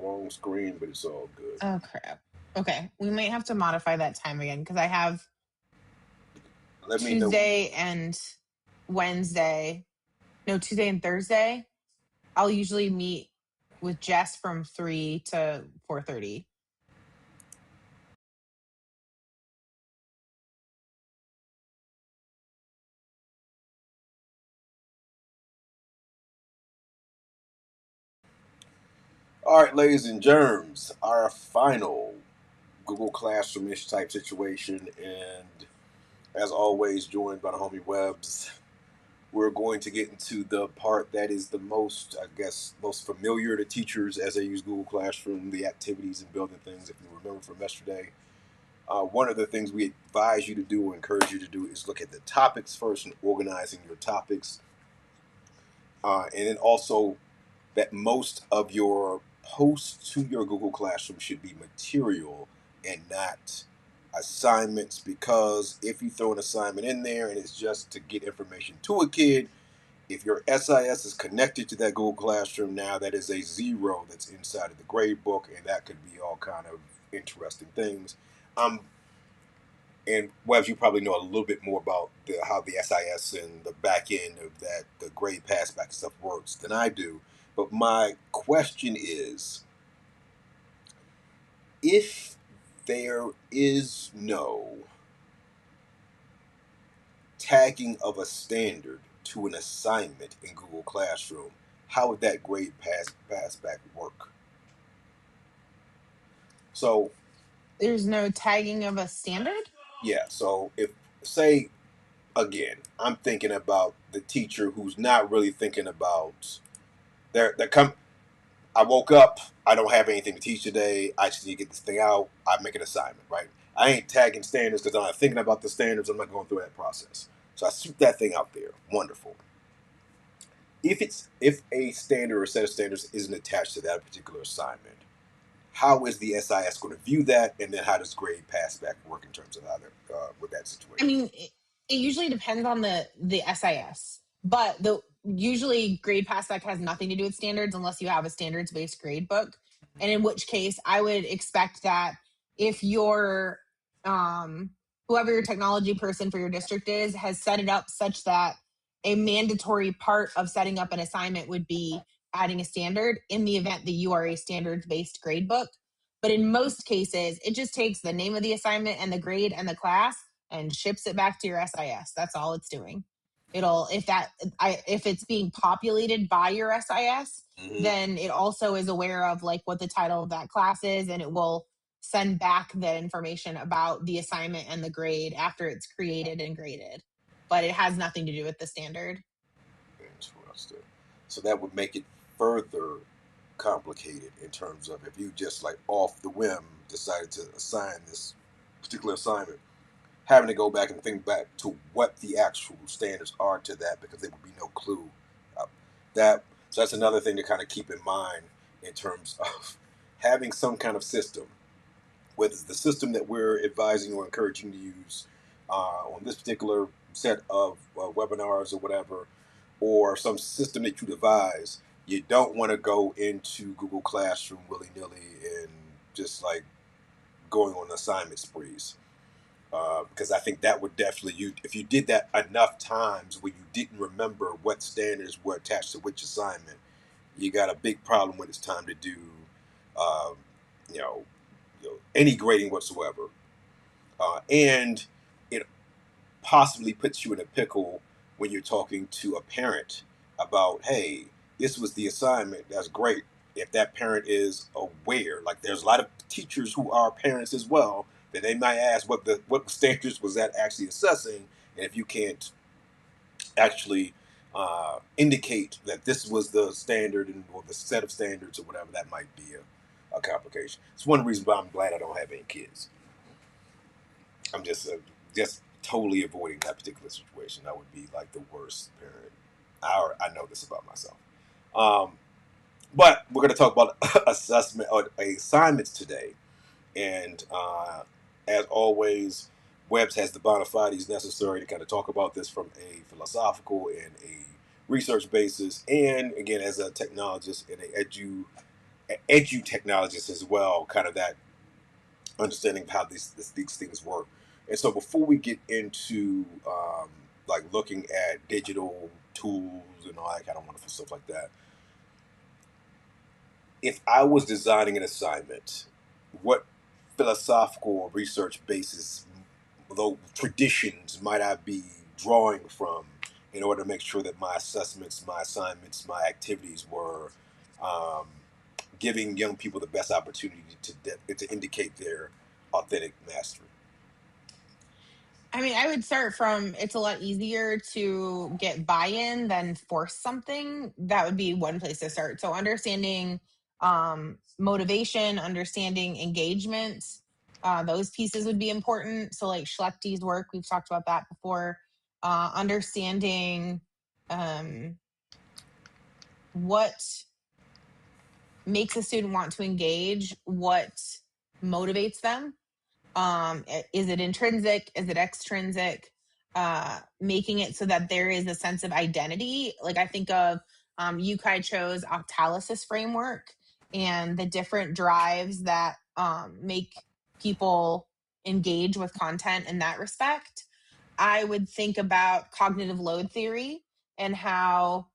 wrong screen, but it's all good. Oh crap. Okay, we might have to modify that time again because I have Let me know. Tuesday and Wednesday. No, Tuesday and Thursday. I'll usually meet with Jess from 3 to 4:30. All right, ladies and germs, our final Google Classroom-ish type situation, and as always, joined by the homie Webbs. We're going to get into the part that is the most, I guess, most familiar to teachers as they use Google Classroom, the activities and building things. If you remember from yesterday, one of the things we advise you to do or encourage you to do is look at the topics first and organizing your topics. And then also that most of your posts to your Google Classroom should be material and not assignments, because if you throw an assignment in there and it's just to get information to a kid, if your SIS is connected to that Google Classroom, now that is a zero that's inside of the grade book, and that could be all kind of interesting things. Um, and Webbs, you probably know a little bit more about how the SIS and the back end of that, the grade pass back stuff works than I do. But my question is, if there is no tagging of a standard to an assignment in Google Classroom, how would that grade pass back work? So There's no tagging of a standard? yeah, so if, say, again, I'm thinking about the teacher who's not really thinking about they're come. I woke up. I don't have anything to teach today. I just need to get this thing out. I make an assignment, right? I ain't tagging standards because I'm not thinking about the standards. I'm not going through that process. So I shoot that thing out there. Wonderful. If a standard or set of standards isn't attached to that particular assignment, how is the SIS going to view that, and then how does grade pass back work in terms of how with that I situation? mean, it usually depends on the SIS, but the usually grade passback has nothing to do with standards unless you have a standards based grade book, and in which case I would expect that if your um, whoever your technology person for your district is has set it up such that a mandatory part of setting up an assignment would be adding a standard in the event that you are a standards based grade book. But in most cases, it just takes the name of the assignment and the grade and the class and ships it back to your SIS. That's all it's doing. It'll if it's being populated by your SIS, Mm-hmm. then it also is aware of like what the title of that class is, and it will send back the information about the assignment and the grade after it's created and graded. But it has nothing to do with the standard. Interesting. So that would make it further complicated in terms of if you just like off the whim decided to assign this particular assignment, having to go back and think back to what the actual standards are to that, because there would be no clue. Uh, that so that's another thing to kind of keep in mind in terms of having some kind of system, whether it's the system that we're advising or encouraging to use on this particular set of webinars or whatever, or some system that you devise. You don't want to go into Google Classroom willy nilly and just like going on assignment sprees, because I think that would definitely you if you did that enough times where you didn't remember what standards were attached to which assignment, you got a big problem when it's time to do, um, you know, any grading whatsoever, and it possibly puts you in a pickle when you're talking to a parent about, hey, this was the assignment. That's great. If that parent is aware, like there's a lot of teachers who are parents as well, that they might ask what standards was that actually assessing, and if you can't actually indicate that this was the standard and or the set of standards or whatever, that might be a complication. It's one reason why I'm glad I don't have any kids. I'm just totally avoiding that particular situation. That would be like the worst parent. I know this about myself. Um, but we're going to talk about assessment or assignments today, and as always, Webbs has the bona fides necessary to kind of talk about this from a philosophical and a research basis, and again as a technologist and an edu technologists as well, kind of that understanding how these things work. And so before we get into like looking at digital tools and all that kind of wonderful stuff like that, if I was designing an assignment, what philosophical or research basis, though traditions, might I be drawing from in order to make sure that my assessments, my assignments, my activities were um, giving young people the best opportunity to indicate their authentic mastery? I mean, I would start from it's a lot easier to get buy-in than force something. That would be one place to start. So understanding motivation, understanding engagement, those pieces would be important. So like Schlechty's work, we've talked about that before. Understanding what makes a student want to engage, what motivates them. Is it intrinsic? Is it extrinsic? Making it so that there is a sense of identity. Like I think of Yukai Cho's Octalysis framework and the different drives that make people engage with content in that respect. I would think about cognitive load theory and how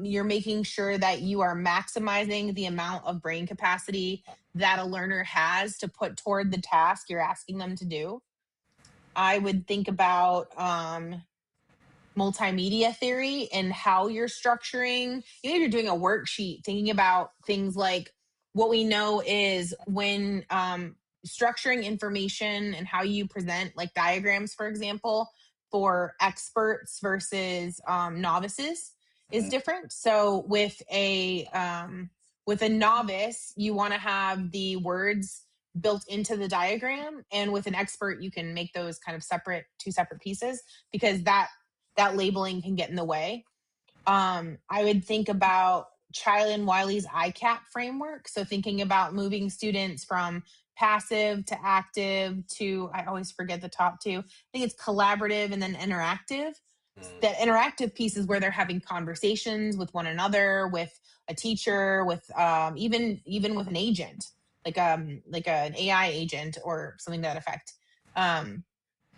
you're making sure that you are maximizing the amount of brain capacity that a learner has to put toward the task you're asking them to do. I would think about multimedia theory and how you're structuring. You know, you're doing a worksheet, thinking about things like what we know is when structuring information and how you present, like diagrams, for example, for experts versus novices is Mhm. different. So with a novice, you want to have the words built into the diagram, and with an expert, you can make those kind of two separate pieces because that labeling can get in the way. I would think about Chiley and Wiley's ICAP framework. So thinking about moving students from passive to active to, I always forget the top two. I think it's collaborative and then interactive. Mm. That interactive piece is where they're having conversations with one another, with a teacher, with even with an agent, like an AI agent or something to that effect. Um,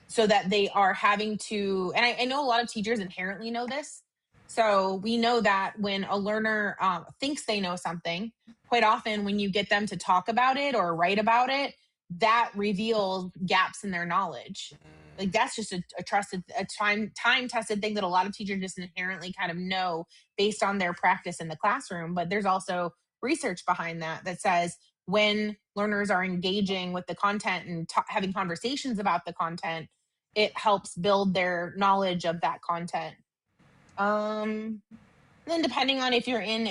so that they are having to, and I know a lot of teachers inherently know this. So we know that when a learner thinks they know something, quite often when you get them to talk about it or write about it, that reveals gaps in their knowledge. Like that's just a time tested thing that a lot of teachers just inherently kind of know based on their practice in the classroom. But there's also research behind that that says when learners are engaging with the content and having conversations about the content, it helps build their knowledge of that content. Then depending on if you're in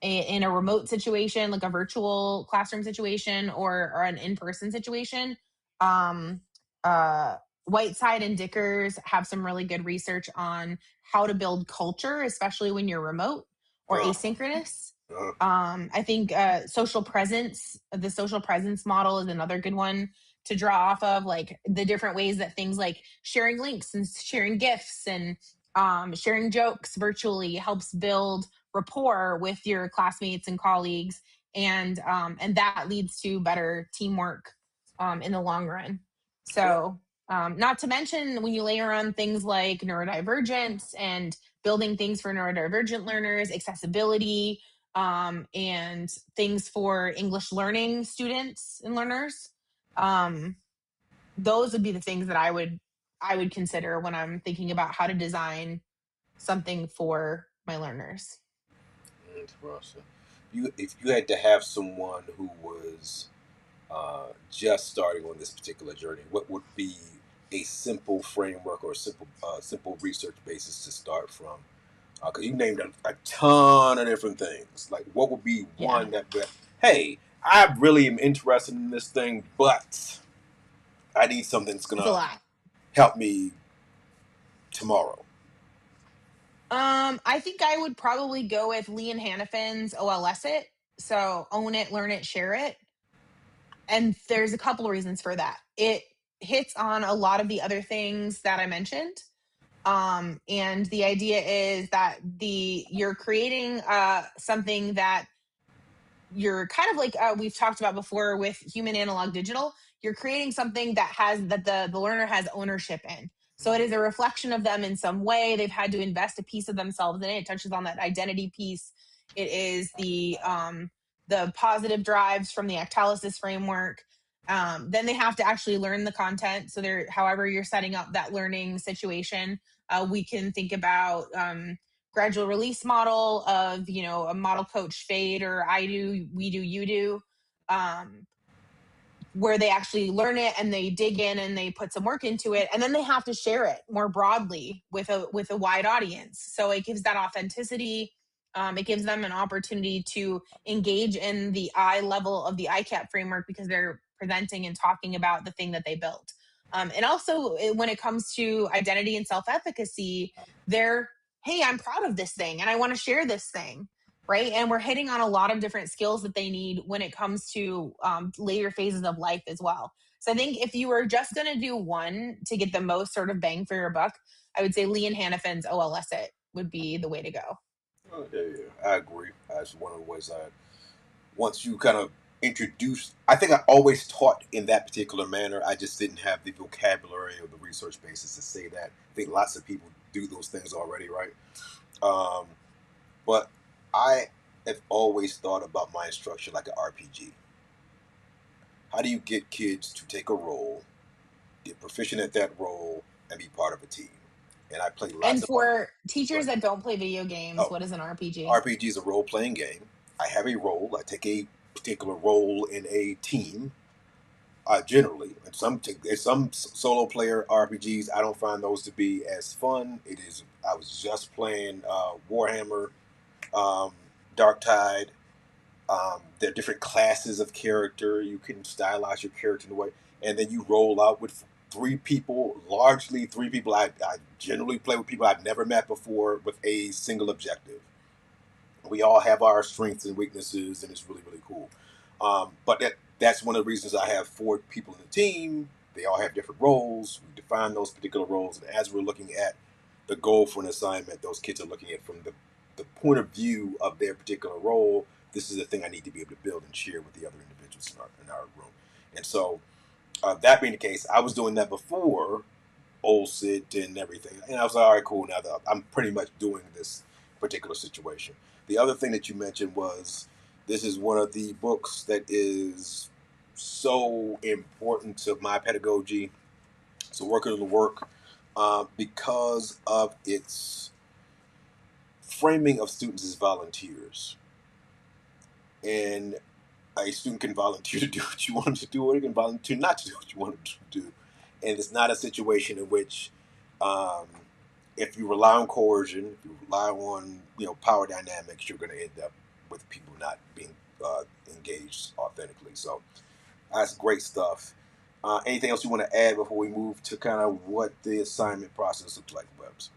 in a remote situation, like a virtual classroom situation or an in-person situation, um, uh, Whiteside and Dickers have some really good research on how to build culture, especially when you're remote or Uh, asynchronous. uh, I think the social presence model is another good one to draw off of, like the different ways that things like sharing links and sharing gifts and sharing jokes virtually helps build rapport with your classmates and colleagues, and that leads to better teamwork in the long run. well, So, not to mention when you layer on things like neurodivergence and building things for neurodivergent learners, accessibility, and things for English learning students and learners. Um, those would be the things that I would consider when I'm thinking about how to design something for my learners. interesting. If you had to have someone who was just starting on this particular journey, what would be a simple framework or a simple research basis to start from? Because you named a ton of different things. Like, what would be Yeah, one that, hey, I really am interested in this thing, but I need something that's it's a gonna lot. help me tomorrow. I think I would probably go with Lee and Hannafin's OLS it. So own it, learn it, share it. And there's a couple of reasons for that. It hits on a lot of the other things that I mentioned. And the idea is that you're creating something that you're kind of like we've talked about before with human analog digital. You're creating something that the learner has ownership in. So it is a reflection of them in some way. They've had to invest a piece of themselves in it. It touches on that identity piece. It is the positive drives from the Actalysis framework. Then they have to actually learn the content. So they're, however you're setting up that learning situation, we can think about gradual release model of, you know, a model coach fade, or I do, we do, you do, where they actually learn it and they dig in and they put some work into it, and then they have to share it more broadly with a wide audience. So it gives that authenticity. It gives them an opportunity to engage in the eye level of the ICAP framework because they're presenting and talking about the thing that they built. And also, when it comes to identity and self-efficacy, they're, hey, I'm proud of this thing and I want to share this thing, right? And we're hitting on a lot of different skills that they need when it comes to later phases of life as well. So I think if you were just going to do one to get the most sort of bang for your buck, I would say Lee and Hannafin's OLS It would be the way to go. Oh, yeah, yeah, I agree. That's one of the ways I, once you kind of introduce, I think I always taught in that particular manner. I just didn't have the vocabulary or the research basis to say that. I think lots of people do those things already, right? Um, but I have always thought about my instruction like an RPG. How do you get kids to take a role, get proficient at that role, and be part of a team? And I play lots And of for but teachers that don't play video games, oh, what is an RPG? RPG is a role playing game. I have a role. I take a particular role in a team. Generally, and some solo player RPGs, I don't find those to be as fun. It is. I was just playing Warhammer, um, Dark Tide. There are different classes of character. You can stylize your character in a way, and then you roll out with three people. Largely, three people. I generally play with people I've never met before with a single objective. We all have our strengths and weaknesses, and it's really really cool. But that's one of the reasons I have four people in the team. They all have different roles. We define those particular roles, and as we're looking at the goal for an assignment, those kids are looking at from the point of view of their particular role. This is the thing I need to be able to build and share with the other individuals in our room. And so, that being the case, I was doing that before OLSIT and everything. And I was like, all right, cool. Now that I'm pretty much doing this particular situation. The other thing that you mentioned was this is one of the books that is so important to my pedagogy. So working on the work because of its framing of students as volunteers. And a student can volunteer to do what you want them to do, or they can volunteer not to do what you want them to do. And it's not a situation in which, um, if you rely on coercion, if you rely on power dynamics, you're going to end up with people not being engaged authentically. So that's great stuff. Anything else you want to add before we move to kind of what the assignment process looks like, Webs?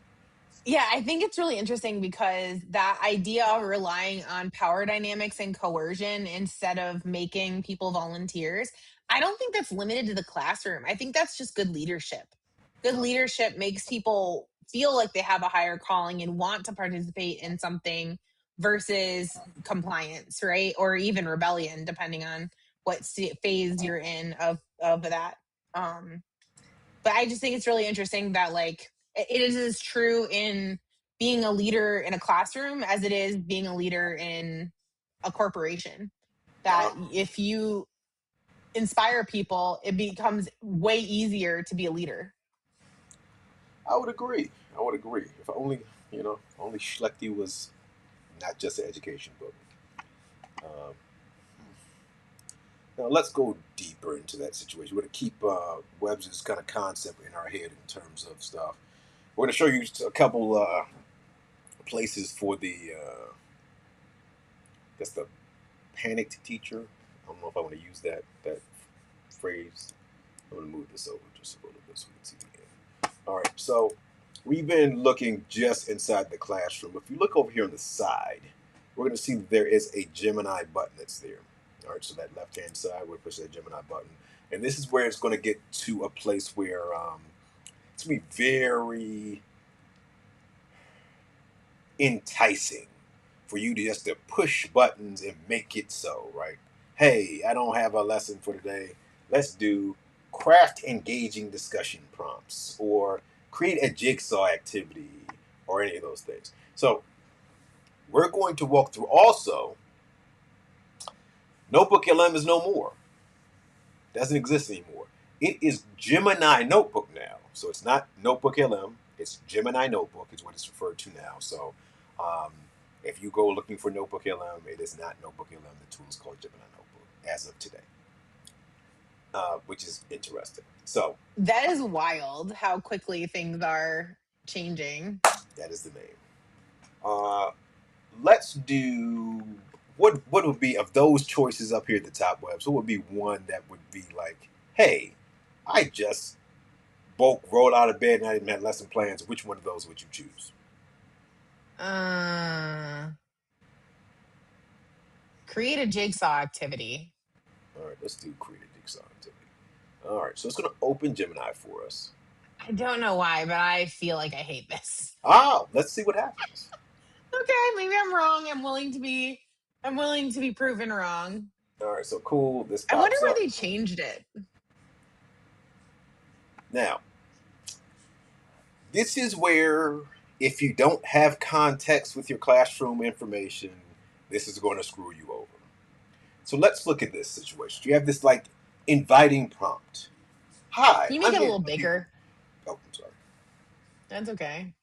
Yeah, I think it's really interesting because that idea of relying on power dynamics and coercion instead of making people volunteers, I don't think that's limited to the classroom. I think that's just good leadership. Good leadership makes people feel like they have a higher calling and want to participate in something versus compliance, right? Or even rebellion, depending on what phase you're in of that. Um, but I just think it's really interesting that like it is as true in being a leader in a classroom as it is being a leader in a corporation. That Uh, if you inspire people, it becomes way easier to be a leader. I would agree. I would agree. If only only Schlechte was not just an education book. Um, Now let's go deeper into that situation. We're going to keep Webb's kind of concept in our head in terms of stuff. We're going to show you a couple places for the that's the panicked teacher. I don't know if I want to use that phrase. I'm going to move this over just a little bit so we can see the end. All right, so we've been looking just inside the classroom. If you look over here on the side, we're going to see that there is a Gemini button that's there. All right, so that left hand side, we'll push that Gemini button. And this is where it's going to get to a place where it's going to be very enticing for you to just to push buttons and make it so, right? Hey, I don't have a lesson for today. Let's do craft engaging discussion prompts or create a jigsaw activity or any of those things. So we're going to walk through also Notebook LM is no more. Doesn't exist anymore. It is Gemini Notebook now. So it's not Notebook LM. It's Gemini Notebook is what it's referred to now. So um, if you go looking for Notebook LM, it is not Notebook LM. The tool is called Gemini Notebook as of today, which is interesting. So That is wild how quickly things are changing. that is the name. Uh, let's do what would be of those choices up here at the top, Webs. What would be one that would be like, hey, I just bulk rolled out of bed and I didn't have lesson plans. Which one of those would you choose? Create a jigsaw activity. All right, let's do create a jigsaw activity. All right, so it's going to open Gemini for us. I don't know why, but I feel like I hate this. Let's see what happens. Okay, maybe I'm wrong. I'm willing to be proven wrong. All right, so cool. This I wonder pops why up. they changed it. Now, this is where if you don't have context with your classroom information, this is going to screw you over. So let's look at this situation. You have this like inviting prompt. Hi, Can you make I'm it a here. little bigger? Oh, I'm sorry. That's okay.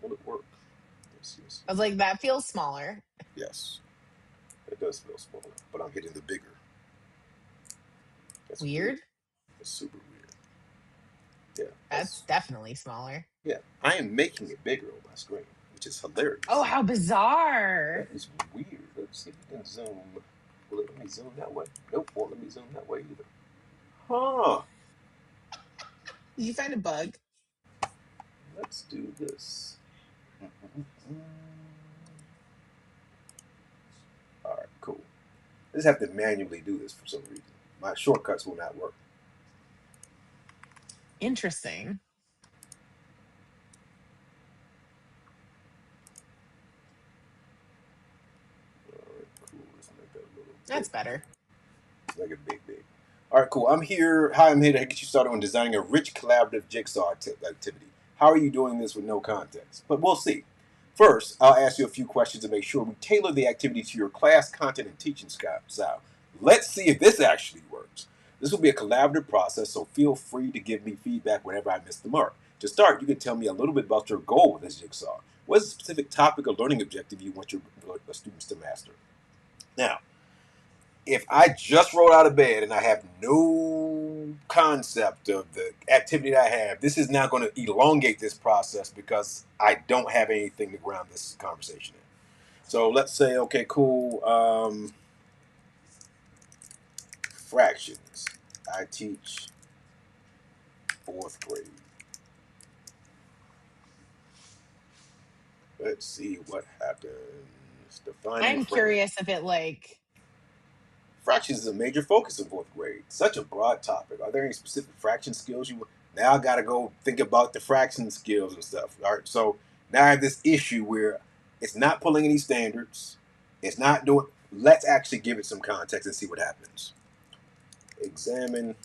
Will it work? Let's see. I was like, that feels smaller. Yes, it does feel smaller, but I'm hitting the bigger. That's Weird. That's super weird. Yeah, That's definitely smaller. yeah. I am making it bigger on my screen, which is hilarious. Oh, how bizarre. That is weird. Let's see if we can zoom. Will it let me zoom that way? Nope, won't let me zoom that way either. Huh. Did you find a bug? Let's do this. All right, cool. I just have to manually do this for some reason. My shortcuts will not work. Interesting. All right, cool. Let's make that a little. That's better. Let's make it big, big. All right, cool. I'm here. Hi, I'm here to get you started on designing a rich collaborative jigsaw activity. How are you doing this with no context? But we'll see. First, I'll ask you a few questions to make sure we tailor the activity to your class content and teaching style. Let's see if this actually works. This will be a collaborative process, so feel free to give me feedback whenever I miss the mark. To start, you can tell me a little bit about your goal with this jigsaw. What is the specific topic or learning objective you want your students to master? Now, if I just rolled out of bed and I have no concept of the activity that I have, this is now going to elongate this process because I don't have anything to ground this conversation in. So let's say, okay, cool. Fractions. I teach fourth grade. Let's see what happens. Defining I'm curious if it like fractions is a major focus in fourth grade. Such a broad topic. Are there any specific fraction skills you now I gotta go think about the fraction skills and stuff. All right. So now I have this issue where it's not pulling any standards. It's not doing let's actually give it some context and see what happens. Examine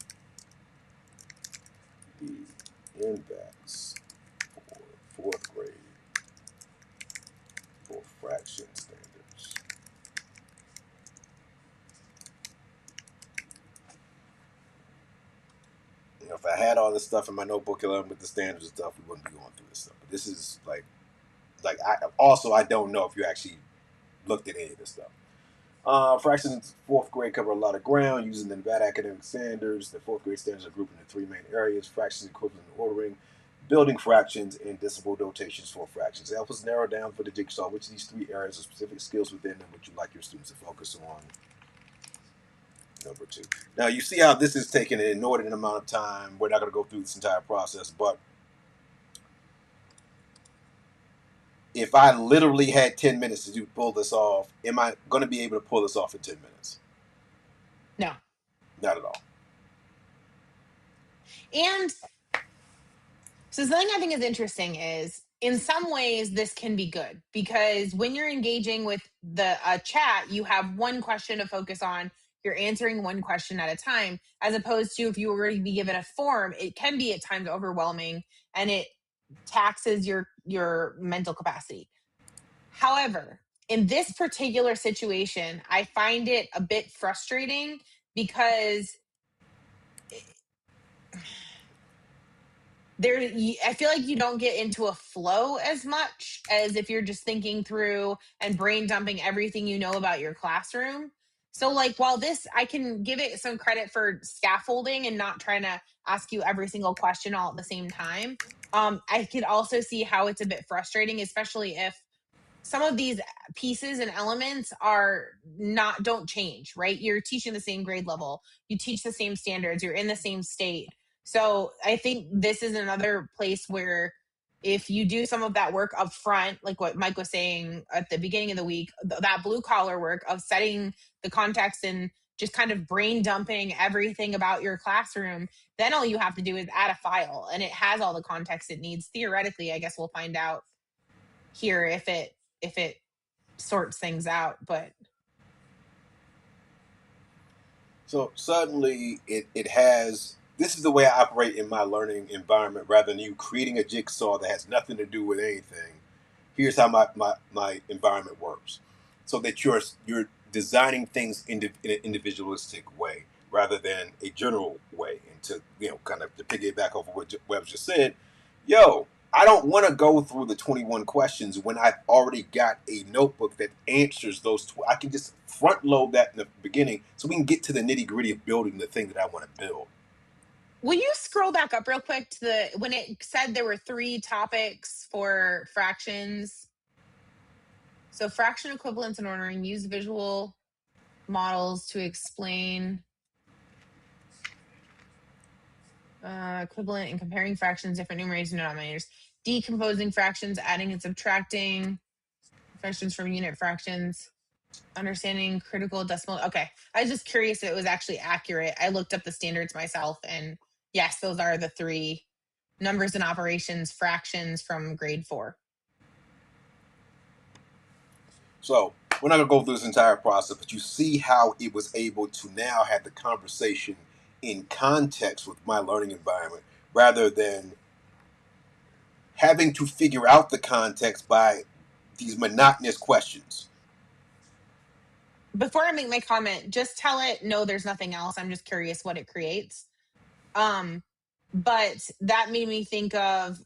the index for fourth grade for fraction standards. If I had all this stuff in my notebook with the standards and stuff, we wouldn't be going through this stuff. But this is I don't know if you actually looked at any of this stuff. Fractions fourth grade cover a lot of ground using the Nevada academic standards. The fourth grade standards are grouped into three main areas: fractions, equivalent, and ordering, building fractions, and decimal notations for fractions. It helps us narrow down for the jigsaw which of these three areas are specific skills within them which you'd like your students to focus on. Number two. Now you see how this is taking an inordinate amount of time. We're not going to go through this entire process, but if I literally had 10 minutes to pull this off, am I going to be able to pull this off in 10 minutes? no. Not at all. And so something I think is interesting is in some ways this can be good because when you're engaging with the chat, you have one question to focus on. You're answering one question at a time, as opposed to if you were to be given a form, it can be at times overwhelming and it taxes your mental capacity. However, in this particular situation, I find it a bit frustrating because I feel like you don't get into a flow as much as if you're just thinking through and brain dumping everything you know about your classroom. So like while this I can give it some credit for scaffolding and not trying to ask you every single question all at the same time, I could also see how it's a bit frustrating, especially if some of these pieces and elements are not don't change, right? You're teaching the same grade level, you teach the same standards, you're in the same state. So I think this is another place where if you do some of that work up front, like what Mike was saying at the beginning of the week, that blue collar work of setting the context and just kind of brain dumping everything about your classroom, then all you have to do is add a file and it has all the context it needs. Theoretically, I guess we'll find out here if it sorts things out. But So suddenly it has, this is the way I operate in my learning environment rather than you creating a jigsaw that has nothing to do with anything. Here's how my environment works. So that you're designing things in an individualistic way rather than a general way. And to, kind of to piggyback off of what Webb just said, yo, I don't want to go through the 21 questions when I've already got a notebook that answers those. I can just front load that in the beginning so we can get to the nitty gritty of building the thing that I want to build. will you scroll back up real quick to the when it said there were 3 topics for fractions? So fraction equivalence and ordering, use visual models to explain equivalent and comparing fractions, different numerators and denominators, decomposing fractions, adding and subtracting fractions from unit fractions, understanding critical decimal. Okay, I was just curious if it was actually accurate. I looked up the standards myself, and yes, those are the 3 numbers and operations fractions from grade 4. So we're not gonna go through this entire process, but you see how it was able to now have the conversation in context with my learning environment rather than having to figure out the context by these monotonous questions. Before I make my comment, just tell it no, there's nothing else. I'm just curious what it creates. Um, but that made me think of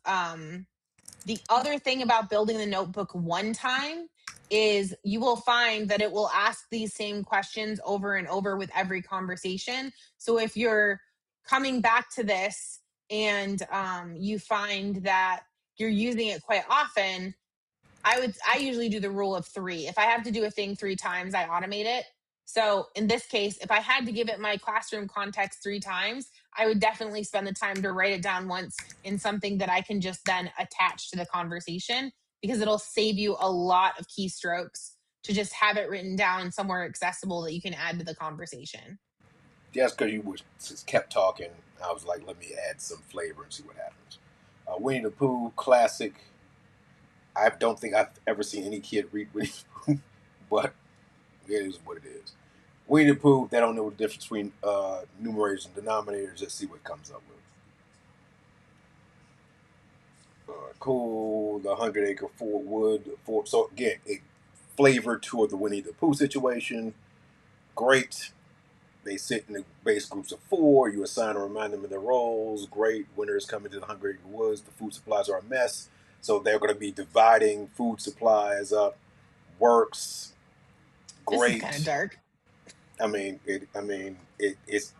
the other thing about building the notebook one time is you will find that it will ask these same questions over and over with every conversation. So if you're coming back to this and you find that you're using it quite often, I usually do the rule of 3. If I have to do a thing 3 times, I automate it. So in this case, if I had to give it my classroom context 3 times, I would definitely spend the time to write it down once in something that I can just then attach to the conversation because it'll save you a lot of keystrokes to just have it written down somewhere accessible that you can add to the conversation. Just because you just kept talking, I was like, let me add some flavor and see what happens. Winnie the Pooh, classic. I don't think I've ever seen any kid read Winnie the Pooh, but it is what it is. Winnie the Pooh, they don't know the difference between numerators and denominators. Let's see what it comes up with. Cool, the 100 Acre Fort Wood. So again, a flavor to the Winnie the Pooh situation. Great. They sit in the base groups of 4. You assign and remind them of their roles. Great. Winter is coming to the 100 Acre Woods. The food supplies are a mess. So they're going to be dividing food supplies up. Works. This is kind of Great. dark. I mean, it's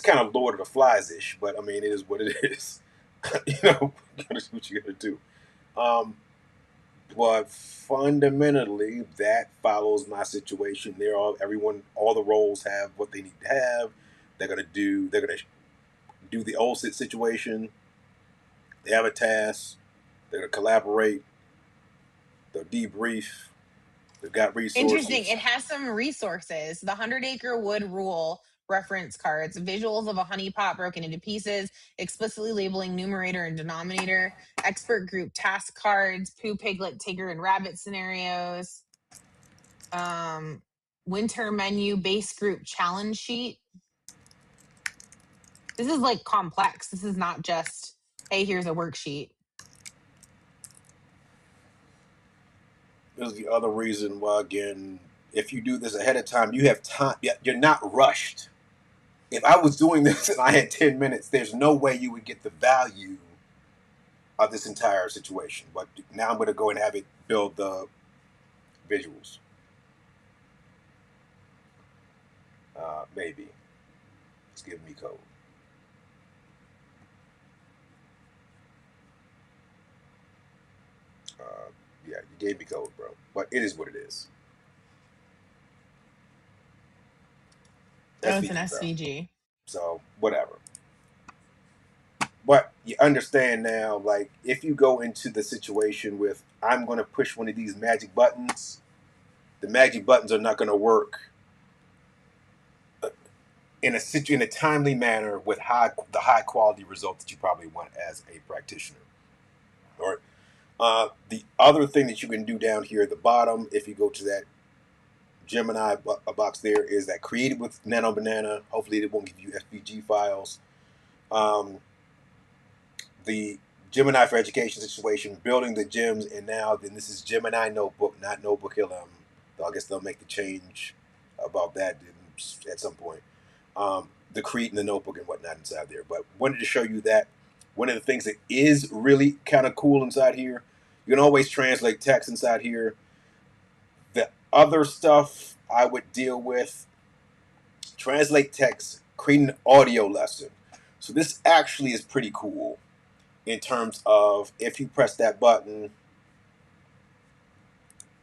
kind of Lord of the Flies ish, but I mean, it is what it is. You know, gotta do what you gotta do. Um, but fundamentally, that follows my situation. All the roles have what they need to have. They're gonna do the old situation. They have a task. They're gonna collaborate. They'll debrief. They've got Interesting. resources. It has some resources. The 100 acre wood rule reference cards, visuals of a honeypot broken into pieces, explicitly labeling numerator and denominator, expert group task cards, poo, piglet, tiger, and rabbit scenarios, winter menu base group challenge sheet. This is like complex. This is not just, hey, here's a worksheet. This is the other reason why, again, if you do this ahead of time, you have time. You're not rushed. If I was doing this and I had 10 minutes, there's no way you would get the value of this entire situation. But now I'm going to go and have it build the visuals. Maybe. It's giving me code. Yeah, you gave me code, bro. But it is what it is. Oh, it's an SVG, bro. SVG. So, whatever. But you understand now, like, if you go into the situation with, I'm going to push one of these magic buttons, the magic buttons are not going to work in a timely manner with the high quality result that you probably want as a practitioner. All right. The other thing that you can do down here at the bottom, if you go to that Gemini box there, is that created with Nano Banana. Hopefully, it won't give you SVG files. The Gemini for Education situation, building the gems, and now then this is Gemini Notebook, not Notebook LM. So I guess they'll make the change about that at some point. The creating the notebook and whatnot inside there. But wanted to show you that one of the things that is really kind of cool inside here, you can always translate text inside here. The other stuff I would deal with, translate text, create an audio lesson. So this actually is pretty cool in terms of if you press that button,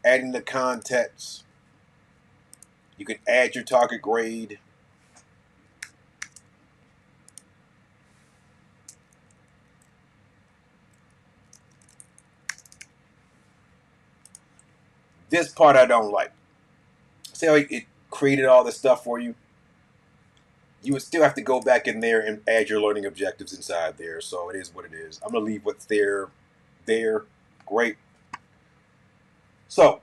adding the context, you can add your target grade. This part I don't like. See how it created all this stuff for you? You would still have to go back in there and add your learning objectives inside there. So it is what it is. I'm going to leave what's there. Great. So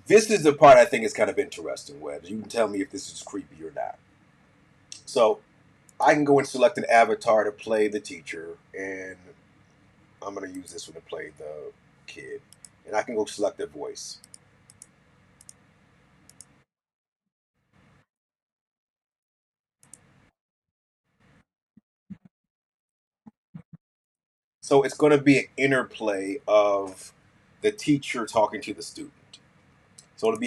this is the part I think is kind of interesting, Webs. You can tell me if this is creepy or not. So I can go and select an avatar to play the teacher, and I'm going to use this one to play the kid. And I can go select their voice. So it's going to be an interplay of the teacher talking to the student. So it'll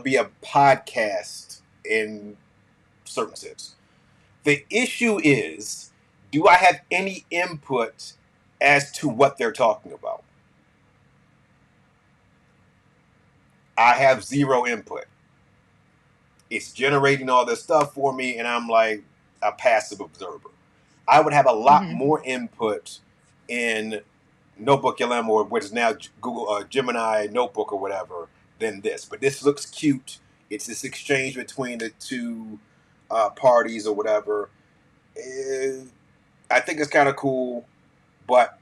be a podcast in certain sense. The issue is, do I have any input as to what they're talking about? I have zero input. It's generating all this stuff for me, and I'm like a passive observer. I would have a lot more input in Notebook LM, or what is now Google Gemini Notebook or whatever, than this. But this looks cute. It's this exchange between the two parties or whatever. I think it's kind of cool, but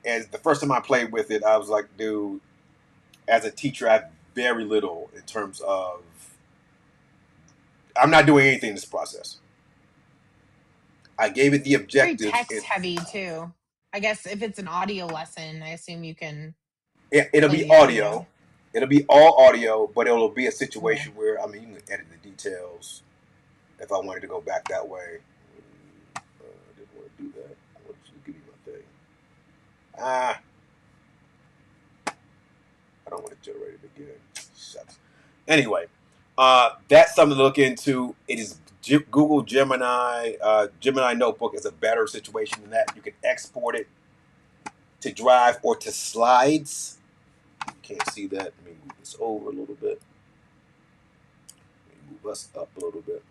as the first time I played with it, I was like, dude, as a teacher, I have very little in terms of. I'm not doing anything in this process. I gave it the objective. Very text heavy too. I guess if it's an audio lesson, I assume you can. It'll be audio. It'll be all audio, but it'll be a situation where, I mean, you can edit the details if I wanted to go back that way. I didn't want to do that. I want to give you my thing. I don't want to generate it again. Shucks. Anyway, that's something to look into. It is Google Gemini. Gemini Notebook is a better situation than that. You can export it to Drive or to Slides. Can't see that. Let me move this over a little bit. Let me move us up a little bit.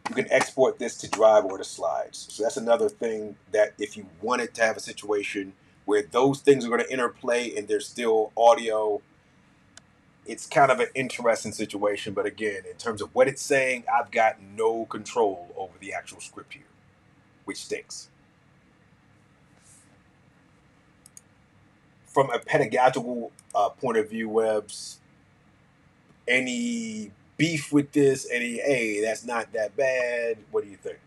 You can export this to Drive or to Slides. So that's another thing that if you wanted to have a situation where those things are going to interplay and there's still audio, it's kind of an interesting situation. But again, in terms of what it's saying, I've got no control over the actual script here, which stinks. From a pedagogical point of view, Webbs, any beef with this? Any, hey, that's not that bad? What do you think?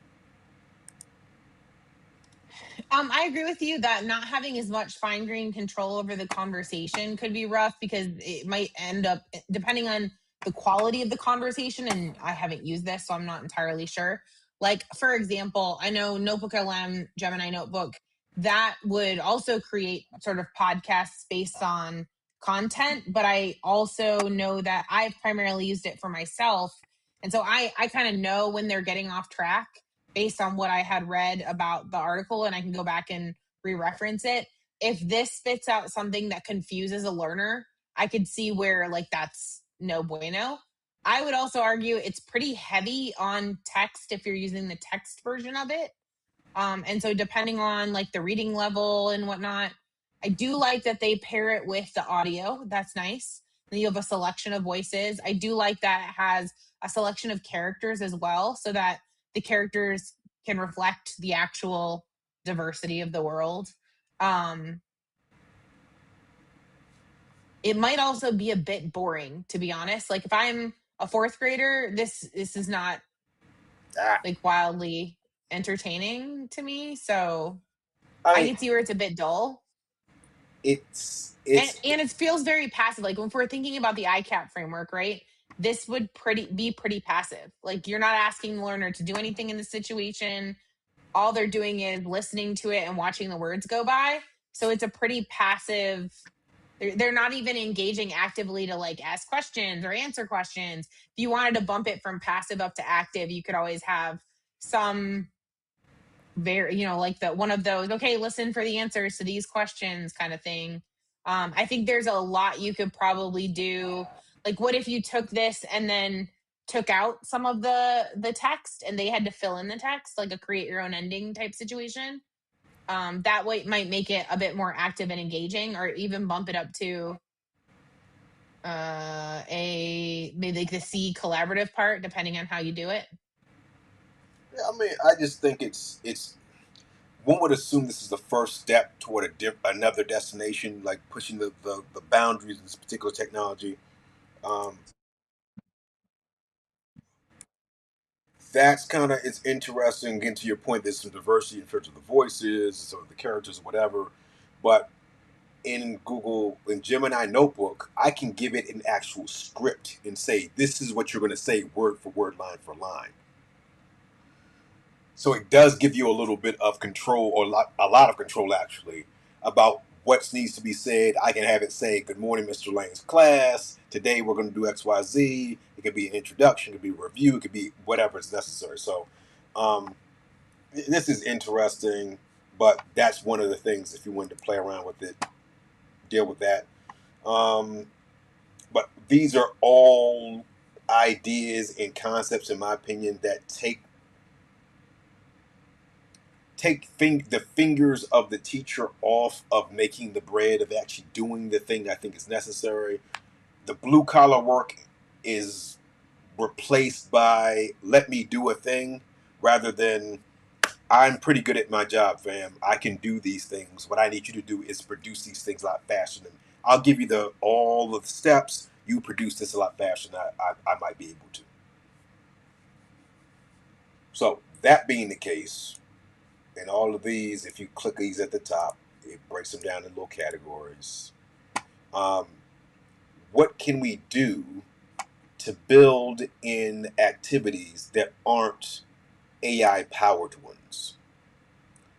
I agree with you that not having as much fine grained control over the conversation could be rough because it might end up, depending on the quality of the conversation. And I haven't used this, so I'm not entirely sure. Like, for example, I know Notebook LM, Gemini Notebook, that would also create sort of podcasts based on content. But I also know that I've primarily used it for myself. And so I kind of know when they're getting off track based on what I had read about the article, and I can go back and re-reference it. If this spits out something that confuses a learner, I could see where like that's no bueno. I would also argue it's pretty heavy on text if you're using the text version of it. And so depending on like the reading level and whatnot, I do like that they pair it with the audio. That's nice. Then you have a selection of voices. I do like that it has a selection of characters as well, so that the characters can reflect the actual diversity of the world. Um, it might also be a bit boring, to be honest. Like if I'm a fourth grader, this is not Ah, like wildly entertaining to me. So I I mean, can see where it's a bit dull. it's And it's and it feels very passive. Like if we're thinking about the ICAP framework, right? This would be pretty passive. Like you're not asking the learner to do anything in the situation. All they're doing is listening to it and watching the words go by. So it's a pretty passive. They're not even engaging actively to like ask questions or answer questions. If you wanted to bump it from passive up to active, you could always have some very, like the one of those, okay, listen for the answers to these questions kind of thing. I think there's a lot you could probably do. Like what if you took this and then took out some of the text and they had to fill in the text, like a create your own ending type situation. That way it might make it a bit more active and engaging, or even bump it up to a maybe like the C collaborative part, depending on how you do it. I mean, I just think it's one would assume this is the first step toward another destination, like pushing the boundaries of this particular technology. Um, that's kind of, it's interesting. Getting to your point, there's some diversity in terms of the voices, some of the characters, whatever. But in Google, in Gemini Notebook, I can give it an actual script and say, this is what you're going to say word for word, line for line. So it does give you a little bit of control, or a lot of control actually, about what needs to be said. I can have it say, "Good morning, Mr. Lane's class. Today we're going to do X, Y, Z." It could be an introduction, it could be a review, it could be whatever is necessary. So um, this is interesting, but that's one of the things. If you wanted to play around with it, deal with that. Um, but these are all ideas and concepts, in my opinion, that the fingers of the teacher off of making the bread, of actually doing the thing I think is necessary. The blue collar work is replaced by let me do a thing, rather than I'm pretty good at my job, fam. I can do these things. What I need you to do is produce these things a lot faster than I'll give you the all of the steps. You produce this a lot faster than I might be able to. So that being the case, and all of these, if you click these at the top, it breaks them down in little categories. Um, what can we do to build in activities that aren't AI powered ones?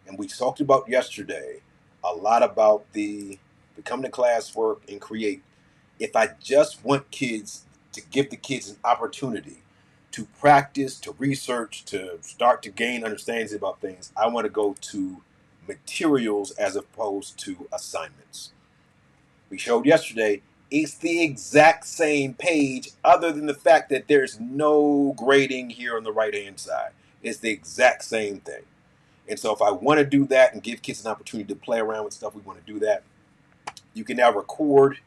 And we talked about yesterday a lot about the become the classwork and create. If I just want kids to give the kids an opportunity to practice, to research, to start to gain understandings about things, I want to go to materials as opposed to assignments. We showed yesterday it's the exact same page, other than the fact that there's no grading here on the right hand side. It's the exact same thing. And so if I want to do that and give kids an opportunity to play around with stuff, we want to do that. You can now record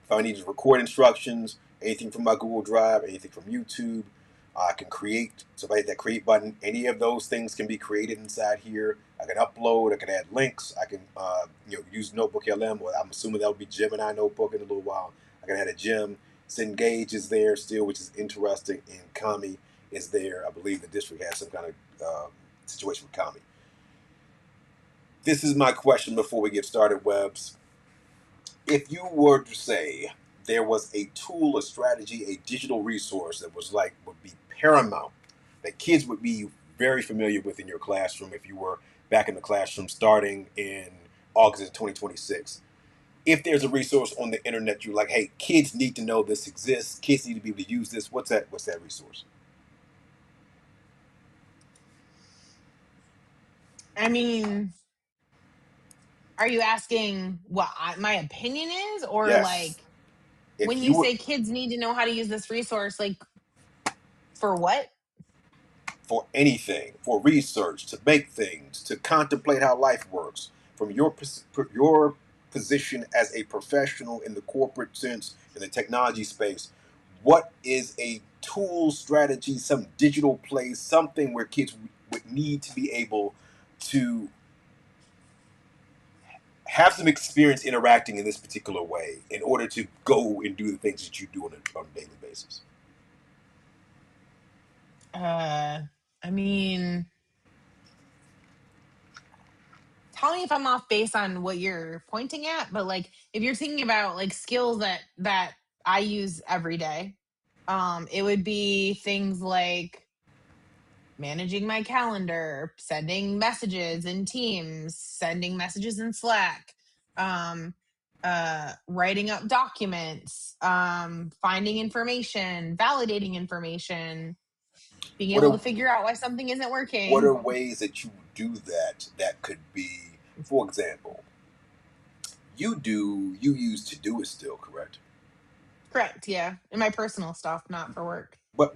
If I need to record instructions, anything from my Google Drive, anything from YouTube, I can create. So if I hit that create button, any of those things can be created inside here. I can upload. I can add links. I can use Notebook LM. Well, I'm assuming that'll be Gemini Notebook in a little while. I can add a gem. Cengage is there still, which is interesting. And Kami is there. I believe the district has some kind of situation with Kami. This is my question before we get started, Webs. If you were to say there was a tool, a strategy, a digital resource that was like would be paramount, that kids would be very familiar with in your classroom if you were back in the classroom starting in August of 2026. If there's a resource on the internet you're like, hey, kids need to know this exists, kids need to be able to use this, what's that resource? I mean, are you asking what my opinion is, or Yes. like when If you you were say kids need to know how to use this resource, like for what? for anything, for research, to make things, to contemplate how life works, from your position as a professional in the corporate sense, in the technology space, what is a tool, strategy, some digital place, something where kids would need to be able to have some experience interacting in this particular way in order to go and do the things that you do on a daily basis? Uh, I mean, tell me if I'm off base on what you're pointing at, but like if you're thinking about like skills that I use every day, it would be things like managing my calendar, sending messages in Teams, sending messages in Slack, um, writing up documents, finding information, validating information, being What able are to figure out why something isn't what working. are ways that you do that that could be, for example, you use Todoist still, correct? Correct, yeah. In my personal stuff, not for work. But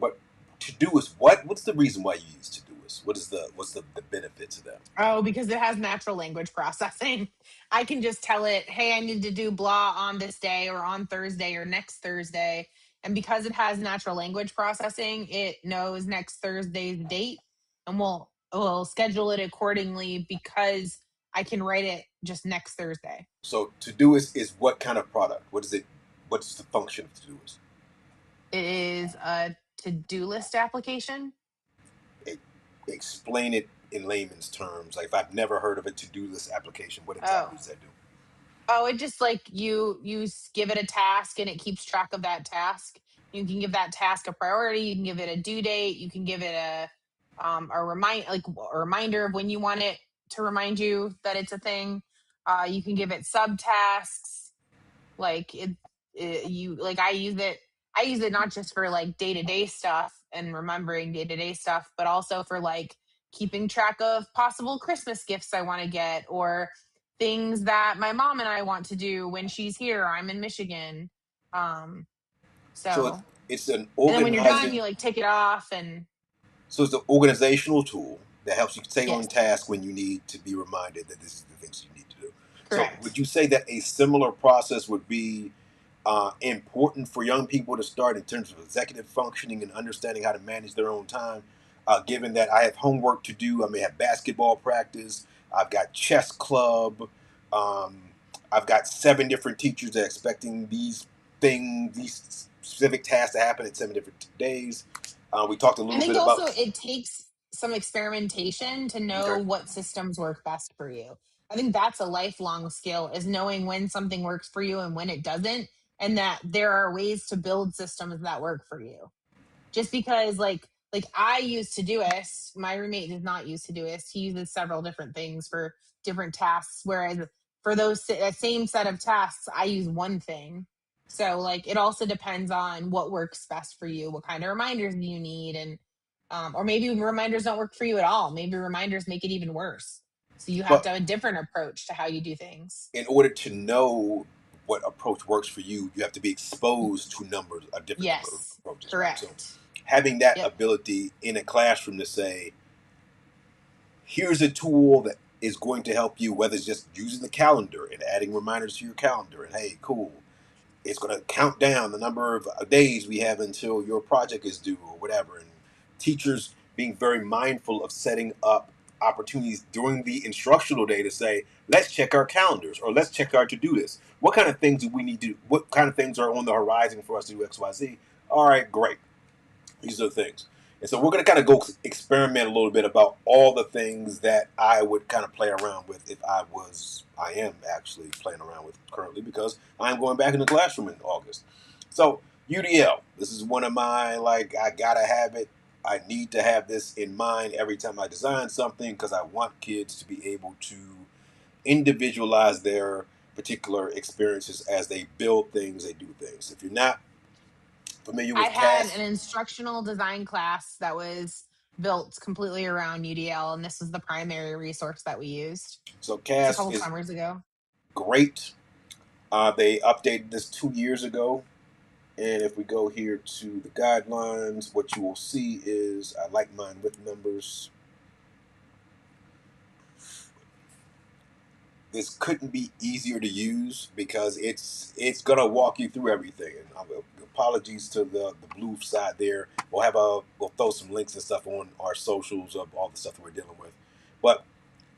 Todoist, what's the reason why you use Todoist? What's the benefit to them? Oh, because it has natural language processing. I can just tell it, hey, I need to do blah on this day or on Thursday or next Thursday. And because it has natural language processing, it knows next Thursday's date and will schedule it accordingly because I can write it just next Thursday. So Todoist is what kind of product? What is it? What's the function of Todoist? It is a to-do list application. E- Explain it in layman's terms. Like if I've never heard of a to-do list application, what exactly Oh, does that do? Oh, it just like give it a task and it keeps track of that task. You can give that task a priority. You can give it a due date. You can give it a reminder of when you want it to remind you that it's a thing. You can give it subtasks. Like you like I use it not just for like day-to-day stuff and remembering day-to-day stuff, but also for like keeping track of possible Christmas gifts I want to get, or things that my mom and I want to do when she's here. I'm in Michigan. um So it's, so it's an and then when you're done organizing. you like take it off. And So it's an organizational tool that helps you stay on yes, task when you need to be reminded that this is the things you need to do. So would correct. you say that a similar process would be important for young people to start in terms of executive functioning and understanding how to manage their own time? Given that I have homework to do, I may have basketball practice, I've got chess club, um, I've got 7 different teachers that are expecting these specific tasks to happen at 7 different days. We talked a I little think bit also about. it takes some experimentation to know Okay. what systems work best for you. I think that's a lifelong skill, is knowing when something works for you and when it doesn't, and that there are ways to build systems that work for you. Just because like I use Todoist, my roommate does not use Todoist. He uses several different things for different tasks, whereas for that same set of tasks, I use one thing. So like it also depends on what works best for you, what kind of reminders do you need, and or maybe reminders don't work for you at all. Maybe reminders make it even worse. So you have But to have a different approach to how you do things. in order to know what approach works for you, you have to be exposed to a different number of Yes, approaches, right? So correct. having that Yep. ability in a classroom to say, here's a tool that is going to help you, whether it's just using the calendar and adding reminders to your calendar, and hey, cool. it's going to count down the number of days we have until your project is due or whatever. And teachers being very mindful of setting up opportunities during the instructional day to say, let's check our calendars or let's check our to-do list. What kind of things do we need to, what kind of things are on the horizon for us to do XYZ? All right, great. These are the things. And so we're going to kind of go experiment a little bit about all the things that I would kind of play around with if I am actually playing around with currently because I'm going back in the classroom in August. So UDL, this is one of my, like, I got to have it. I need to have this in mind every time I design something because I want kids to be able to individualize their particular experiences as they build things, they do things. If you're not familiar I with had an CAST, instructional design class that was built completely around UDL, and this was the primary resource that we used. so It's a CAST couple is summers ago. great. They updated this 2 years ago. And if we go here to the guidelines, what you will see is I like mine with numbers. This couldn't be easier to use because it's gonna walk you through everything. And apologies to the blue side there. We'll throw some links and stuff on our socials of all the stuff that we're dealing with. But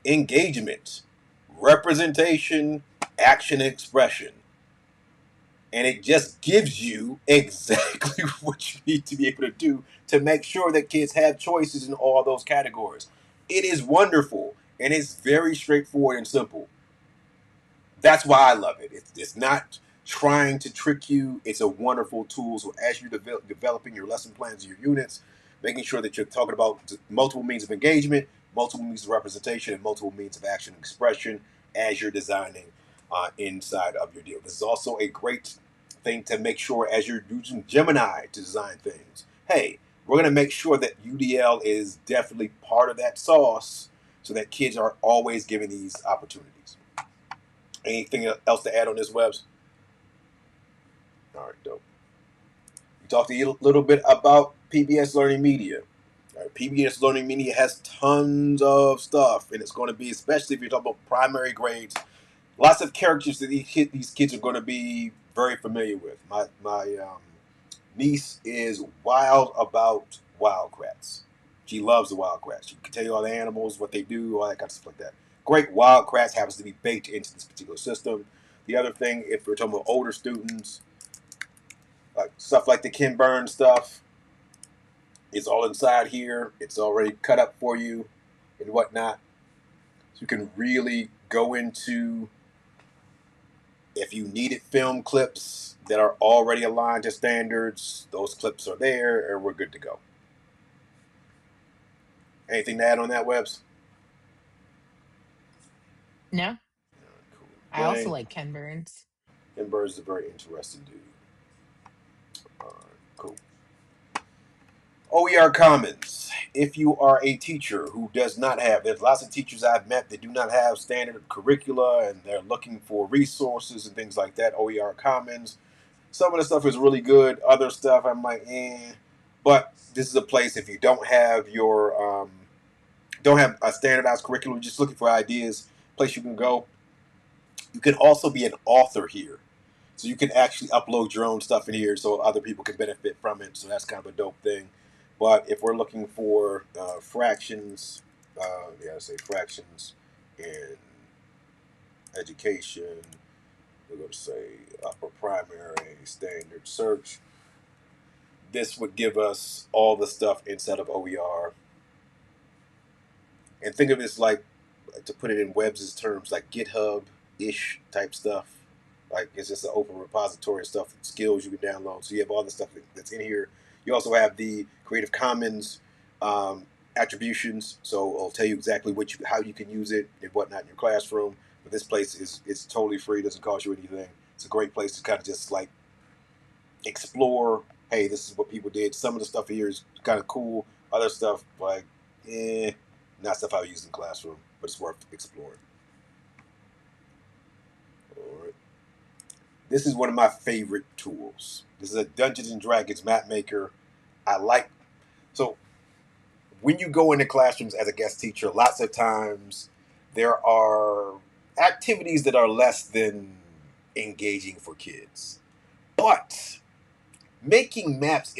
engagement, representation, action, expression. And it just gives you exactly what you need to be able to do to make sure that kids have choices in all those categories. It is wonderful and it's very straightforward and simple. That's why I love it. It's not trying to trick you. It's a wonderful tool. So as you're developing your lesson plans and your units, making sure that you're talking about multiple means of engagement, multiple means of representation, and multiple means of action and expression as you're designing inside of your deal. This is also a great thing to make sure as you're using Gemini to design things. Hey, we're going to make sure that UDL is definitely part of that sauce so that kids are always given these opportunities. Anything else to add on this, Webs? All right, dope. We talked a little bit about PBS Learning Media. All right, PBS Learning Media has tons of stuff, and it's going to be, especially if you're talking about primary grades, lots of characters that these kids are going to be very familiar with. My niece is wild about wildcrats. She loves the wildcrats. She can tell you all the animals, what they do, all that kind of stuff like that. Great wildcrats happens to be baked into this particular system. The other thing, if we're talking about older students, like stuff like the Ken Burns stuff, it's all inside here. It's already cut up for you and whatnot. So you can really go into, if you needed film clips that are already aligned to standards, those clips are there and we're good to go. Anything to add on that, Webs? No, Cool. I also Dang. like Ken Burns. Ken Burns is a very interesting dude. All right, cool. OER Commons. If you are a teacher who does not have, there's lots of teachers I've met that do not have standard curricula and they're looking for resources and things like that. OER Commons. Some of the stuff is really good. Other stuff I'm like, eh. But this is a place if you don't have a standardized curriculum, just looking for ideas, place you can go. You can also be an author here. So you can actually upload your own stuff in here so other people can benefit from it. So that's kind of a dope thing. But if we're looking for fractions, say fractions in education, we're going to say upper primary standard search. This would give us all the stuff inside of OER. And think of it as like, to put it in Webb's terms, like GitHub-ish type stuff. Like it's just an open repository of stuff, skills you can download. So you have all the stuff that's in here. You also have the Creative Commons attributions, so it'll tell you exactly how you can use it and whatnot in your classroom. But this place is totally free; doesn't cost you anything. It's a great place to kind of just like explore. Hey, this is what people did. Some of the stuff here is kind of cool. Other stuff like, not stuff I would use in the classroom, but it's worth exploring. All right. This is one of my favorite tools. This is a Dungeons and Dragons map maker. I like, so when you go into classrooms as a guest teacher, lots of times there are activities that are less than engaging for kids. But making maps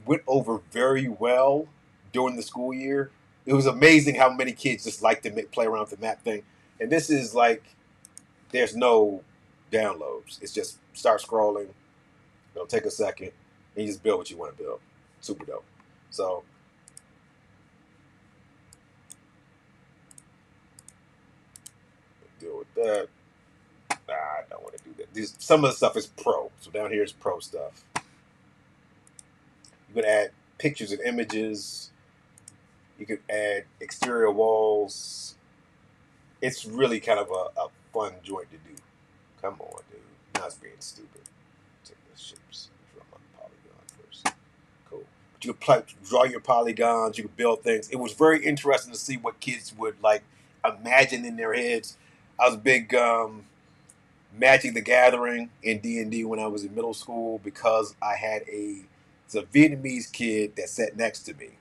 went over very well during the school year. It was amazing how many kids just like to play around with the map thing. And this is like there's no downloads. It's just start scrolling. It'll take a second, and you just build what you want to build. Super dope. So deal with that. I don't want to do that. Some of the stuff is pro. So down here is pro stuff. You can add pictures and images. You can add exterior walls. It's really kind of a fun joint to do. Come on, dude. Now it's being stupid. Take the shapes from my polygon first. Cool. But you can draw your polygons. You can build things. It was very interesting to see what kids would like imagine in their heads. I was a big Magic the Gathering in D&D when I was in middle school because I had it's a Vietnamese kid that sat next to me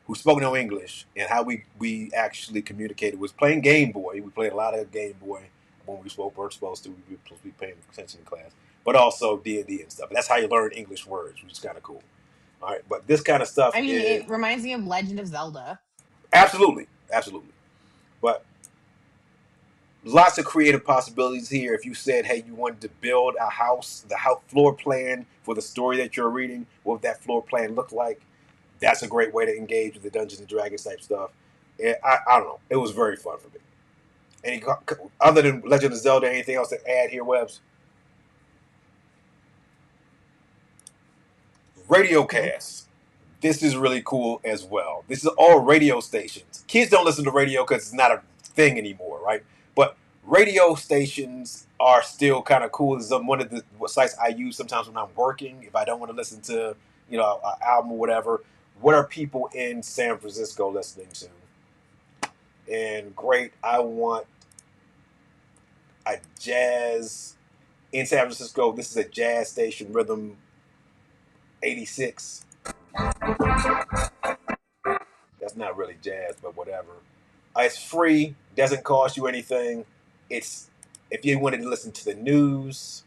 who spoke no English, and how we actually communicated was playing Game Boy. We played a lot of Game Boy when we weren't supposed to. We were supposed to be paying attention in class, but also D&D and stuff. And that's how you learn English words, which is kind of cool. All right, but this kind of stuff I mean, is it reminds me of Legend of Zelda. absolutely, absolutely. But lots of creative possibilities here. If you said, hey, you wanted to build a house, the house floor plan for the story that you're reading, what would that floor plan look like? That's a great way to engage with the Dungeons and Dragons type stuff. I don't know. It was very fun for me. Any other than Legend of Zelda, anything else to add here, Webbs? Radio Nope. casts. This is really cool as well. This is all radio stations. Kids don't listen to radio because it's not a thing anymore, right? But radio stations are still kind of cool. This is one of the sites I use sometimes when I'm working. If I don't want to listen to, an album or whatever, what are people in San Francisco listening to? And great, I want a jazz in San Francisco. This is a jazz station, Rhythm 86. That's not really jazz, but whatever. It's free, doesn't cost you anything. It's if you wanted to listen to the news.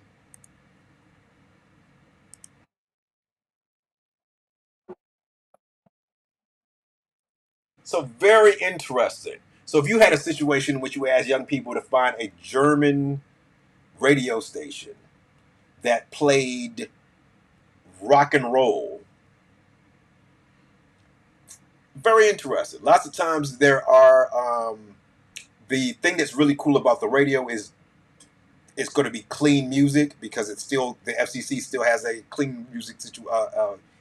So very interesting. So if you had a situation in which you asked young people to find a German radio station that played rock and roll, very interesting. Lots of times there are the thing that's really cool about the radio is it's going to be clean music because it's still the FCC still has a clean music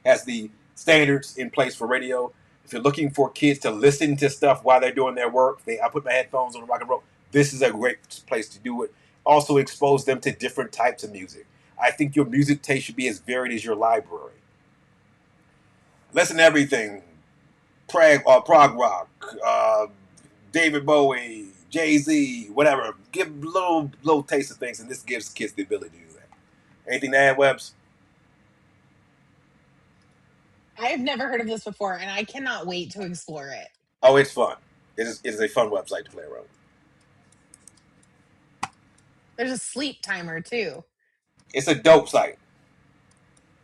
has the standards in place for radio. If you're looking for kids to listen to stuff while they're doing their work, I put my headphones on rock and roll. This is a great place to do it. Also expose them to different types of music. I think your music taste should be as varied as your library. Listen to everything. Prog rock, David Bowie, Jay Z, whatever. Give little taste of things, and this gives kids the ability to do that. Anything to add, Webbs? I have never heard of this before, and I cannot wait to explore it. Oh, it's fun. It is a fun website to play around with. There's a sleep timer too. It's a dope site,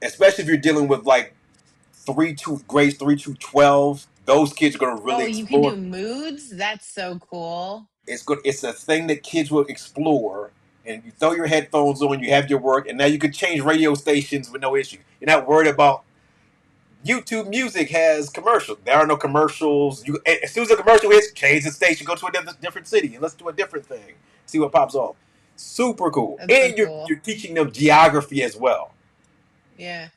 especially if you're dealing with like grades 3 to 12. Those kids are gonna really Oh, you can explore. do moods? That's so cool. It's good. It's a thing that kids will explore. And you throw your headphones on, you have your work, and now you can change radio stations with no issue. You're not worried about YouTube Music has commercials. There are no commercials. As soon as a commercial hits, change the station, go to a different city, and let's do a different thing. See what pops off. Super cool. That's so And you're cool. you're teaching them geography as well. Yeah.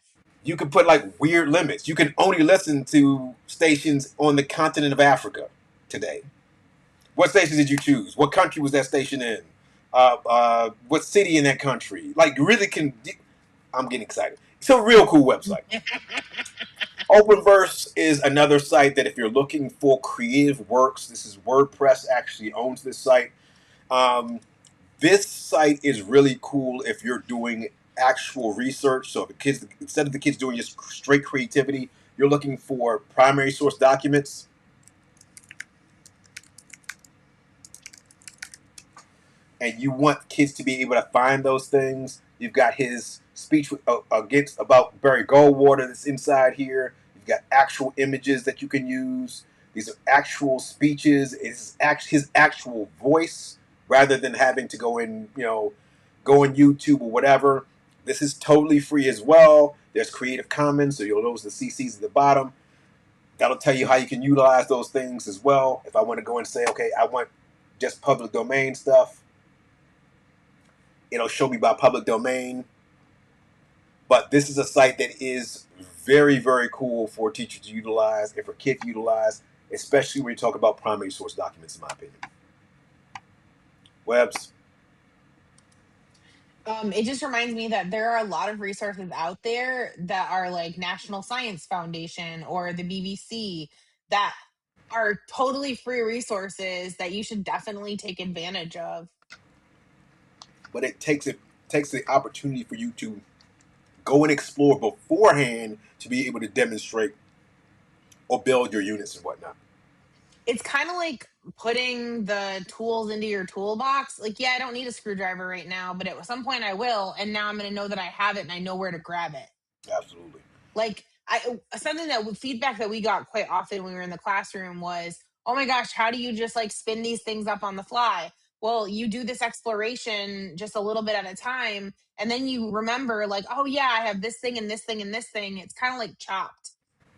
You can put like weird limits. You can only listen to stations on the continent of Africa today. What station did you choose? What country was that station in? What city in that country? Like, you really can. I'm getting excited. It's a real cool website. Openverse is another site that if you're looking for creative works, this is WordPress actually owns this site. Um, this site is really cool if you're doing actual research. So instead of the kids doing just straight creativity, you're looking for primary source documents. And you want kids to be able to find those things. You've got his speech against about Barry Goldwater that's inside here. You've got actual images that you can use. These are actual speeches. It's his actual voice rather than having to go in, go on YouTube or whatever. This is totally free as well. There's Creative Commons, so you'll notice the CCs at the bottom. That'll tell you how you can utilize those things as well. If I want to go and say, okay, I want just public domain stuff, it'll show me by public domain. But this is a site that is very, very cool for a teacher to utilize and for kids to utilize, especially when you talk about primary source documents, in my opinion. Webs. It just reminds me that there are a lot of resources out there that are like National Science Foundation or the BBC that are totally free resources that you should definitely take advantage of. But it takes the opportunity for you to go and explore beforehand to be able to demonstrate or build your units and whatnot. It's kind of like putting the tools into your toolbox. Like, yeah, I don't need a screwdriver right now, but at some point I will, and now I'm going to know that I have it and I know where to grab it. Absolutely. Like, I something that feedback that we got quite often when we were in the classroom was, "Oh my gosh, how do you just like spin these things up on the fly?" Well, you do this exploration just a little bit at a time, and then you remember like, "Oh yeah, I have this thing and this thing and this thing." It's kind of like Chopped.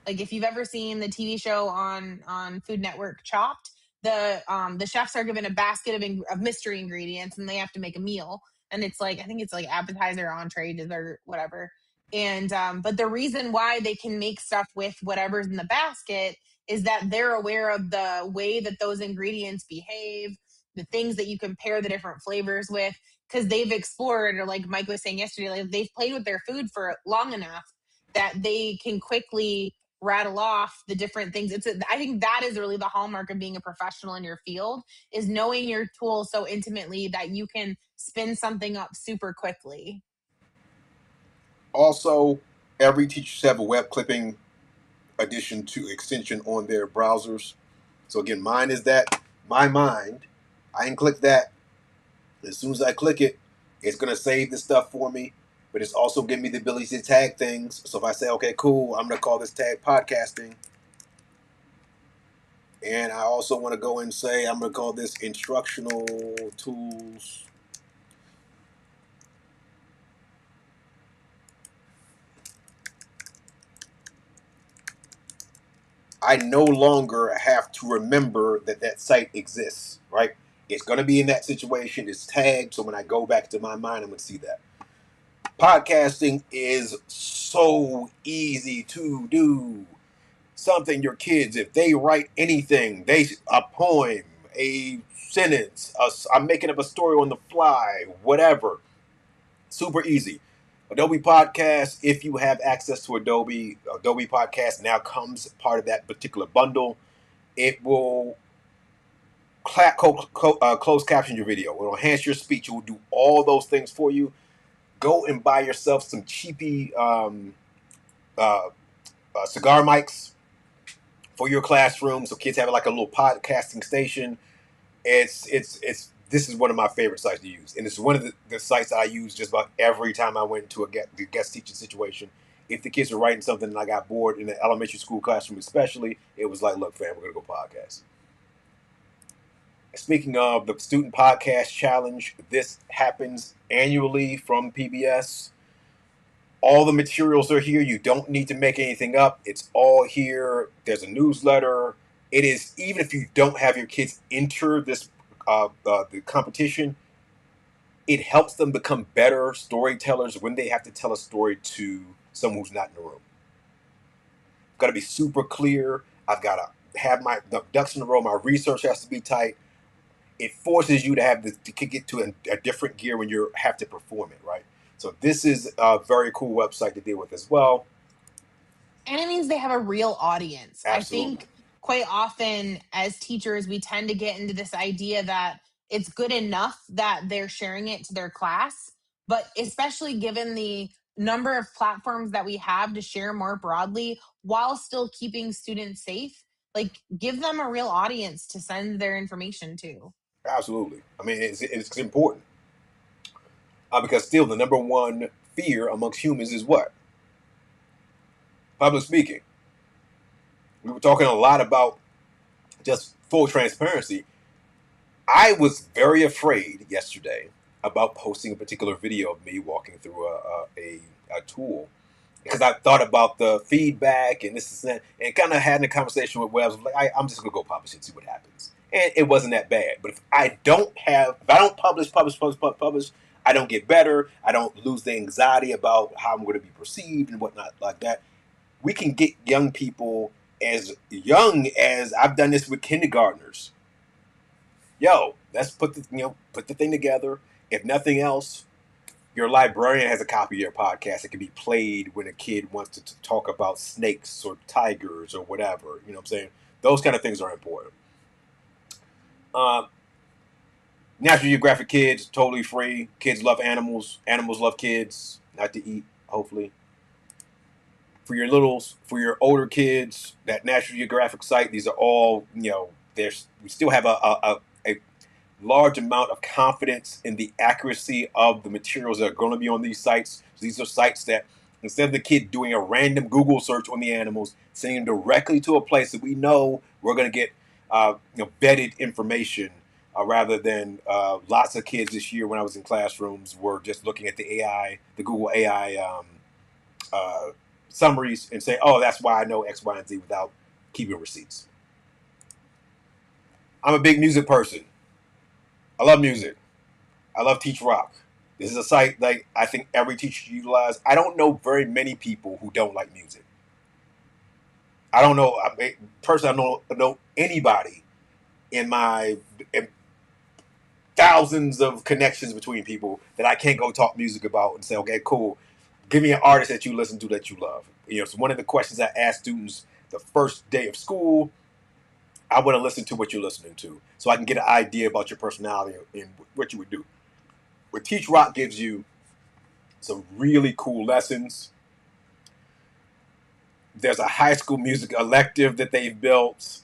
Like if you've ever seen the TV show on Food Network Chopped, the chefs are given a basket of mystery ingredients and they have to make a meal. And it's like, I think it's like appetizer, entree, dessert, whatever. And but the reason why they can make stuff with whatever's in the basket is that they're aware of the way that those ingredients behave, the things that you compare the different flavors with, because they've explored, or like Mike was saying yesterday, like they've played with their food for long enough that they can quickly rattle off the different things. I think that is really the hallmark of being a professional in your field, is knowing your tool so intimately that you can spin something up super quickly. Also, every teacher should have a web clipping addition to extension on their browsers. So again, mine is that my mind. I can click that. As soon as I click it, it's gonna save this stuff for me. But it's also giving me the ability to tag things. So if I say, okay, cool, I'm gonna call this tag podcasting. And I also want to go and say I'm gonna call this instructional tools. I no longer have to remember that that site exists, right? It's going to be in that situation. It's tagged. So when I go back to my mind, I'm going to see that. Podcasting is so easy to do. Something your kids, if they write anything, a poem, a sentence, I'm making up a story on the fly, whatever. Super easy. Adobe Podcast, if you have access to Adobe Podcast now comes part of that particular bundle. It will close caption your video. It will enhance your speech. It will do all those things for you. Go and buy yourself some cheapy uh, cigar mics for your classroom, so kids have like a little podcasting station. It's this is one of my favorite sites to use, and it's one of the sites I use just about every time I went into the guest teaching situation. If the kids were writing something and I got bored in the elementary school classroom, especially, it was like, look, fam, we're gonna go podcast. Speaking of the Student Podcast Challenge, this happens annually from PBS. All the materials are here. You don't need to make anything up. It's all here. There's a newsletter. It is, even if you don't have your kids enter this the competition, it helps them become better storytellers when they have to tell a story to someone who's not in the room. Got to be super clear. I've got to have my ducks in a row. My research has to be tight. It forces you to have to get to a different gear when you have to perform it, right? So this is a very cool website to deal with as well. And it means they have a real audience. I Absolutely. think quite often as teachers, we tend to get into this idea that it's good enough that they're sharing it to their class. But especially given the number of platforms that we have to share more broadly while still keeping students safe, like give them a real audience to send their information to. Absolutely. I mean, it's important. Because still, the number one fear amongst humans is what? Public speaking. We were talking a lot about just full transparency. I was very afraid yesterday about posting a particular video of me walking through a tool because I thought about the feedback and this and that, and kind of had a conversation with Webs. Like, I'm just gonna go publish it and see what happens. And it wasn't that bad. But if I don't publish, I don't get better. I don't lose the anxiety about how I'm going to be perceived and whatnot like that. We can get young people as young as I've done this with kindergartners. Yo, let's put the thing together. If nothing else, your librarian has a copy of your podcast. It can be played when a kid wants to talk about snakes or tigers or whatever. You know what I'm saying? Those kind of things are important. Uh, National Geographic Kids, totally free. Kids love animals. Animals love kids. Not to eat, hopefully. For your littles, for your older kids, that National Geographic site, these are all, we still have a large amount of confidence in the accuracy of the materials that are going to be on these sites. So these are sites that instead of the kid doing a random Google search on the animals, sending them directly to a place that we know we're going to get vetted information, rather than lots of kids this year when I was in classrooms were just looking at the AI, the Google AI uh, summaries and say, oh, that's why I know X, Y, and Z without keeping receipts. I'm a big music person. I love music. I love Teach Rock. This is a site like I think every teacher should utilize. I don't know very many people who don't like music. I don't know. Personally, I don't know anybody in thousands of connections between people that I can't go talk music about and say, okay, cool. Give me an artist that you listen to that you love. So one of the questions I ask students the first day of school, I want to listen to what you're listening to so I can get an idea about your personality and what you would do. What Teach Rock gives you some really cool lessons. There's a high school music elective that they've built.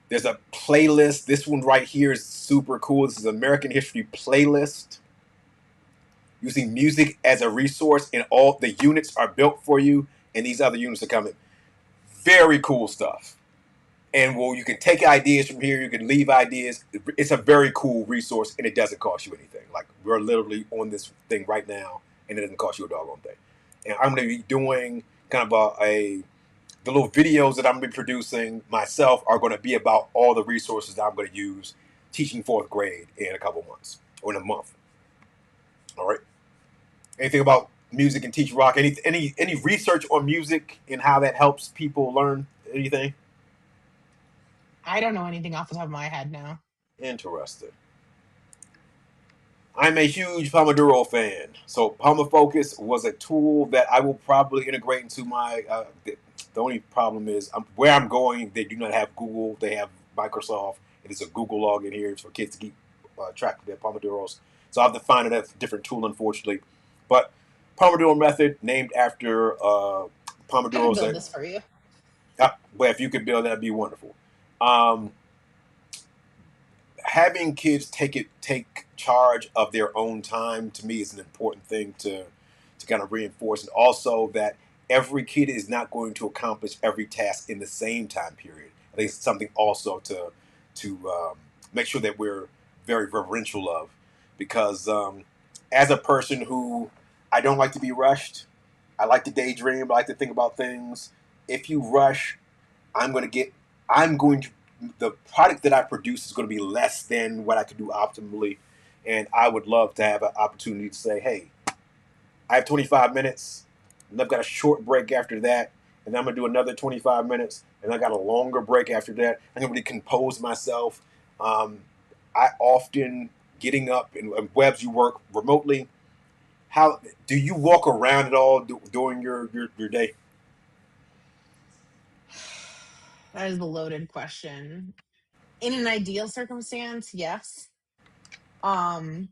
There's a playlist. This one right here is super cool. This is American History Playlist. Using music as a resource, and all the units are built for you, and these other units are coming. Very cool stuff. And you can take ideas from here, you can leave ideas. It's a very cool resource, and it doesn't cost you anything. Like, we're literally on this thing right now, and it doesn't cost you a doggone thing. And I'm going to be doing kind of the little videos that I'm going to be producing myself are going to be about all the resources that I'm going to use teaching fourth grade in a couple months or in a month. All right. Anything about music and Teach Rock? Any research on music and how that helps people learn anything? I don't know anything off the top of my head now. Interesting. I'm a huge Pomodoro fan. So PomoFocus was a tool that I will probably integrate into my. The only problem is where I'm going. They do not have Google. They have Microsoft. It is a Google login here for kids to keep track of their Pomodoros. So I have to find a different tool, unfortunately. But Pomodoro method named after I can Pomodoros. build this for you. Well, if you could build, that'd be wonderful. Um, Having kids take charge of their own time to me is an important thing to kind of reinforce, and also that every kid is not going to accomplish every task in the same time period. I think it's something also to make sure that we're very reverential of, because as a person who I don't like to be rushed, I like to daydream, I like to think about things. If you rush, I'm going to get I'm going to the product that I produce is going to be less than what I could do optimally. And I would love to have an opportunity to say, hey, I have 25 minutes, and I've got a short break after that, and I'm going to do another 25 minutes, and I got a longer break after that. I'm going to compose myself. Um, I often getting up, and Webs, you work remotely. How do you walk around at all during your day? That is a loaded question. In an ideal circumstance, yes. Um,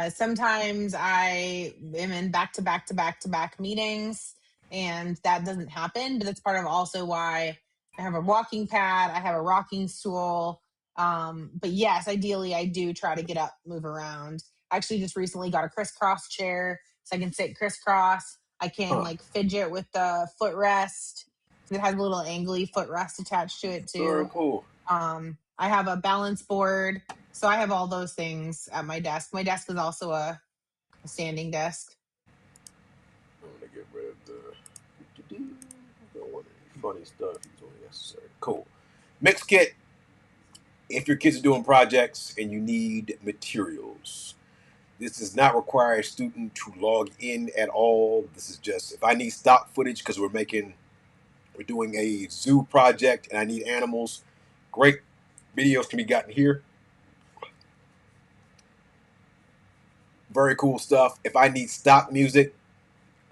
Sometimes I am in back to back to back to back meetings, and that doesn't happen. But that's part of also why I have a walking pad, I have a rocking stool. But yes, ideally, I do try to get up, move around. Actually, just recently got a crisscross chair, so I can sit crisscross. I can Huh. like fidget with the footrest. It has a little angly footrest attached to it Very too. cool. I have a balance board, so I have all those things at my desk. My desk is also a standing desk. I'm gonna get rid of the. Don't want any funny stuff. It's only necessary. Cool. Mix kit. If your kids are doing projects and you need materials, this does not require a student to log in at all. This is just if I need stock footage because we're doing a zoo project and I need animals. Great videos can be gotten here. Very cool stuff. If I need stock music,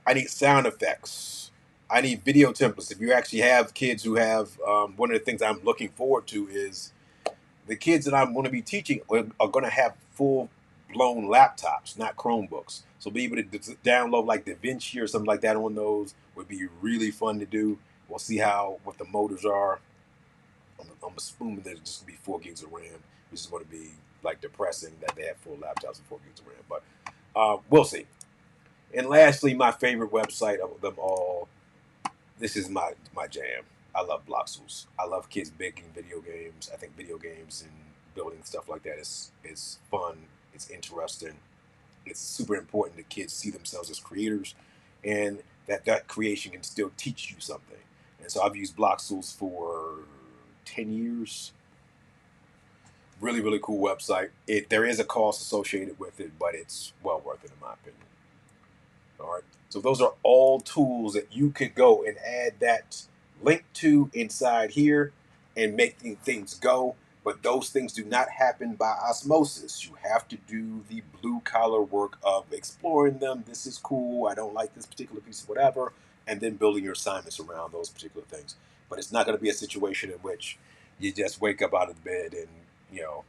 I need sound effects. I need video templates. If you actually have kids who have, one of the things I'm looking forward to is the kids that I'm going to be teaching are going to have full blown laptops, not Chromebooks. So be able to download like DaVinci or something like that on those would be really fun to do. We'll see how what the motors are. I'm assuming there's just gonna be 4 gigs of RAM, which is going to be like depressing that they have full laptops and 4 gigs of RAM. But we'll see. And lastly, my favorite website of them all. This is my jam. I love Bloxels. I love kids making video games. I think video games and building stuff like that is fun. It's interesting. It's super important that kids see themselves as creators, and that creation can still teach you something. And so I've used Bloxels for 10 years. Really, really cool website. There is a cost associated with it, but it's well worth it in my opinion. All right. So those are all tools that you could go and add that link to inside here and making things go. But those things do not happen by osmosis. You have to do the blue collar work of exploring them. This is cool. I don't like this particular piece of whatever. And then building your assignments around those particular things. But it's not going to be a situation in which you just wake up out of bed and, you know,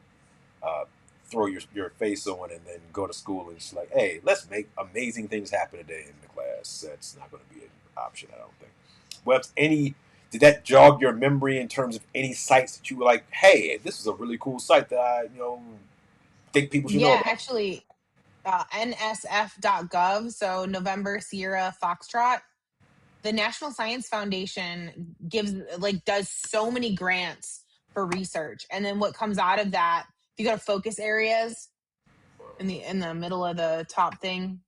uh, throw your face on and then go to school and just like, hey, let's make amazing things happen today in the class. That's not going to be an option, I don't think. Webs, did that jog your memory in terms of any sites that you were like, hey, this is a really cool site that I, think people should know Yeah, about? actually, nsf.gov, so November Sierra Foxtrot. The National Science Foundation does so many grants for research. And then what comes out of that, if you go to focus areas in the middle of the top thing,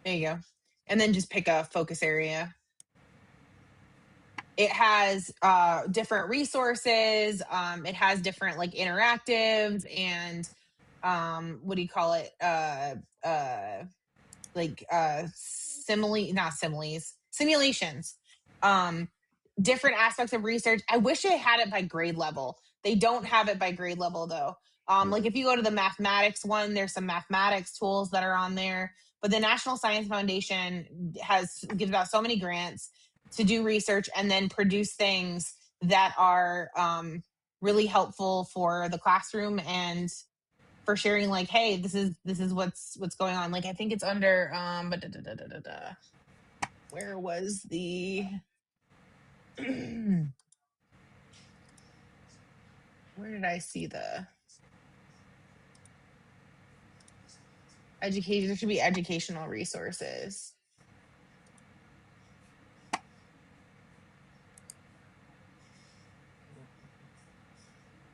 there you go. And then just pick a focus area. It has different resources. It has different like interactives and what do you call it? Not similes, simulations. um Different aspects of research. I wish I had it by grade level. They don't have it by grade level though. Like if you go to the mathematics one, there's some mathematics tools that are on there, but the National Science Foundation has gives out so many grants to do research and then produce things that are really helpful for the classroom and for sharing like, hey, this is what's going on. Like I think it's under but where was the where did I see the education? There should be educational resources.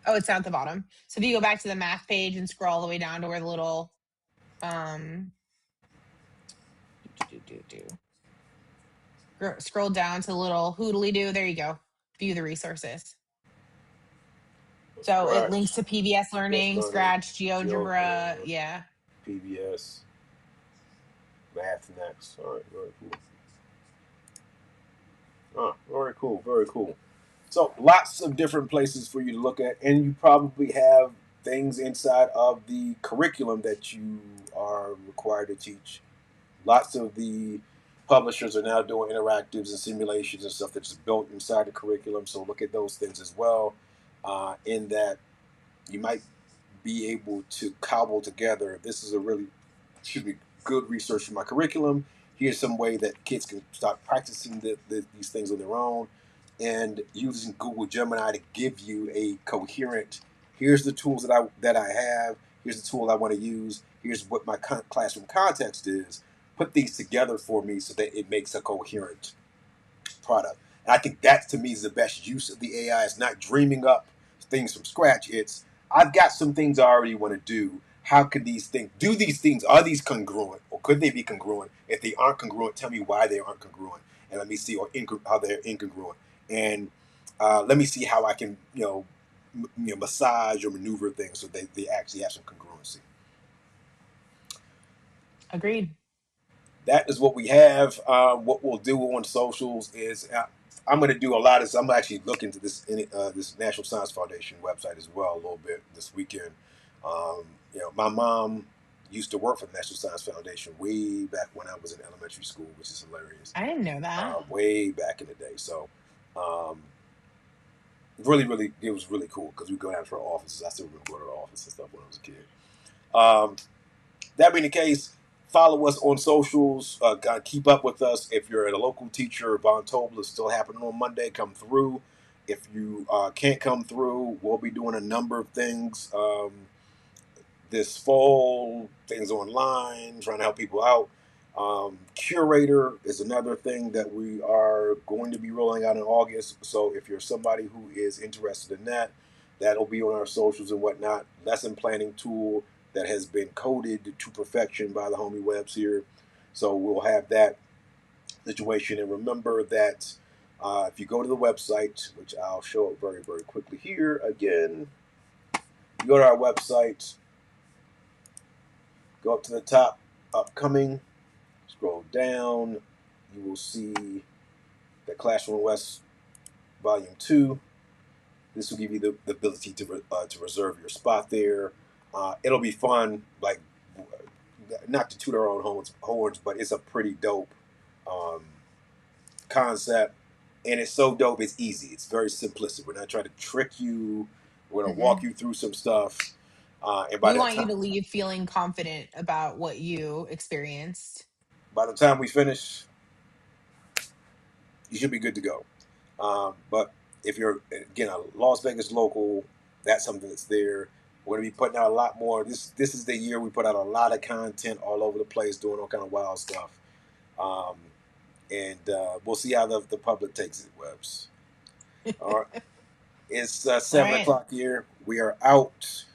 Oh, it's down at the bottom. So if you go back to the math page and scroll all the way down to where the little um scroll down to the little hoodly do, there you go. View the resources. So it links Scratch, to PBS yes, Learning, learning, Scratch, GeoGebra. GeoGebra, Yeah. PBS, Math Next. All right, very cool. Very cool, very cool. So lots of different places for you to look at, and you probably have things inside of the curriculum that you are required to teach. Lots of the publishers are now doing interactives and simulations and stuff that's built inside the curriculum. So look at those things as well. In that you might be able to cobble together. This is a really, excuse me, good research in my curriculum. Here's some way that kids can start practicing these things on their own, and using Google Gemini to give you a coherent. Here's the tools that I have. Here's the tool I want to use. Here's what my classroom context is. Put these together for me so that it makes a coherent product. And I think that to me is the best use of the AI. It's not dreaming up things from scratch. It's I've got some things I already want to do. How can these things do these things? Are these congruent or could they be congruent? If they aren't congruent, tell me why they aren't congruent, and let me see how they're incongruent. And let me see how I can massage or maneuver things so they actually have some congruency. Agreed. That is what we have. What we'll do on socials is I'm going to do a lot of this. I'm actually looking to this National Science Foundation website as well a little bit this weekend. My mom used to work for the National Science Foundation way back when I was in elementary school, which is hilarious. I didn't know that. Way back in the day. So, um, really, really, it was really cool because we go down to her offices. I still remember going to her office and stuff when I was a kid. Um, that being the case, follow us on socials. Keep up with us. If you're a local teacher, Von Tobel is still happening on Monday. Come through. If you can't come through, we'll be doing a number of things this fall, things online, trying to help people out. Curator is another thing that we are going to be rolling out in August. So if you're somebody who is interested in that, that'll be on our socials and whatnot. Lesson planning tool that has been coded to perfection by the homie Webs here. So we'll have that situation. And remember that if you go to the website, which I'll show it very, very quickly here again, you go to our website, go up to the top, upcoming, scroll down, you will see the Classroom West Volume 2. This will give you the ability to reserve your spot there. It'll be fun, like, not to toot our own horns, but it's a pretty dope um, concept. And it's so dope, it's easy. It's very simplistic. We're not trying to trick you. We're going to walk Hmm. you through some stuff. And We want you to leave feeling confident about what you experienced. by the time we finish, you should be good to go. But if you're again a Las Vegas local, that's something that's there. We're gonna be putting out a lot more. This is the year we put out a lot of content all over the place, doing all kind of wild stuff. Um, and we'll see how the public takes it. Webs. All right, it's All 7 right. o'clock here. We are out.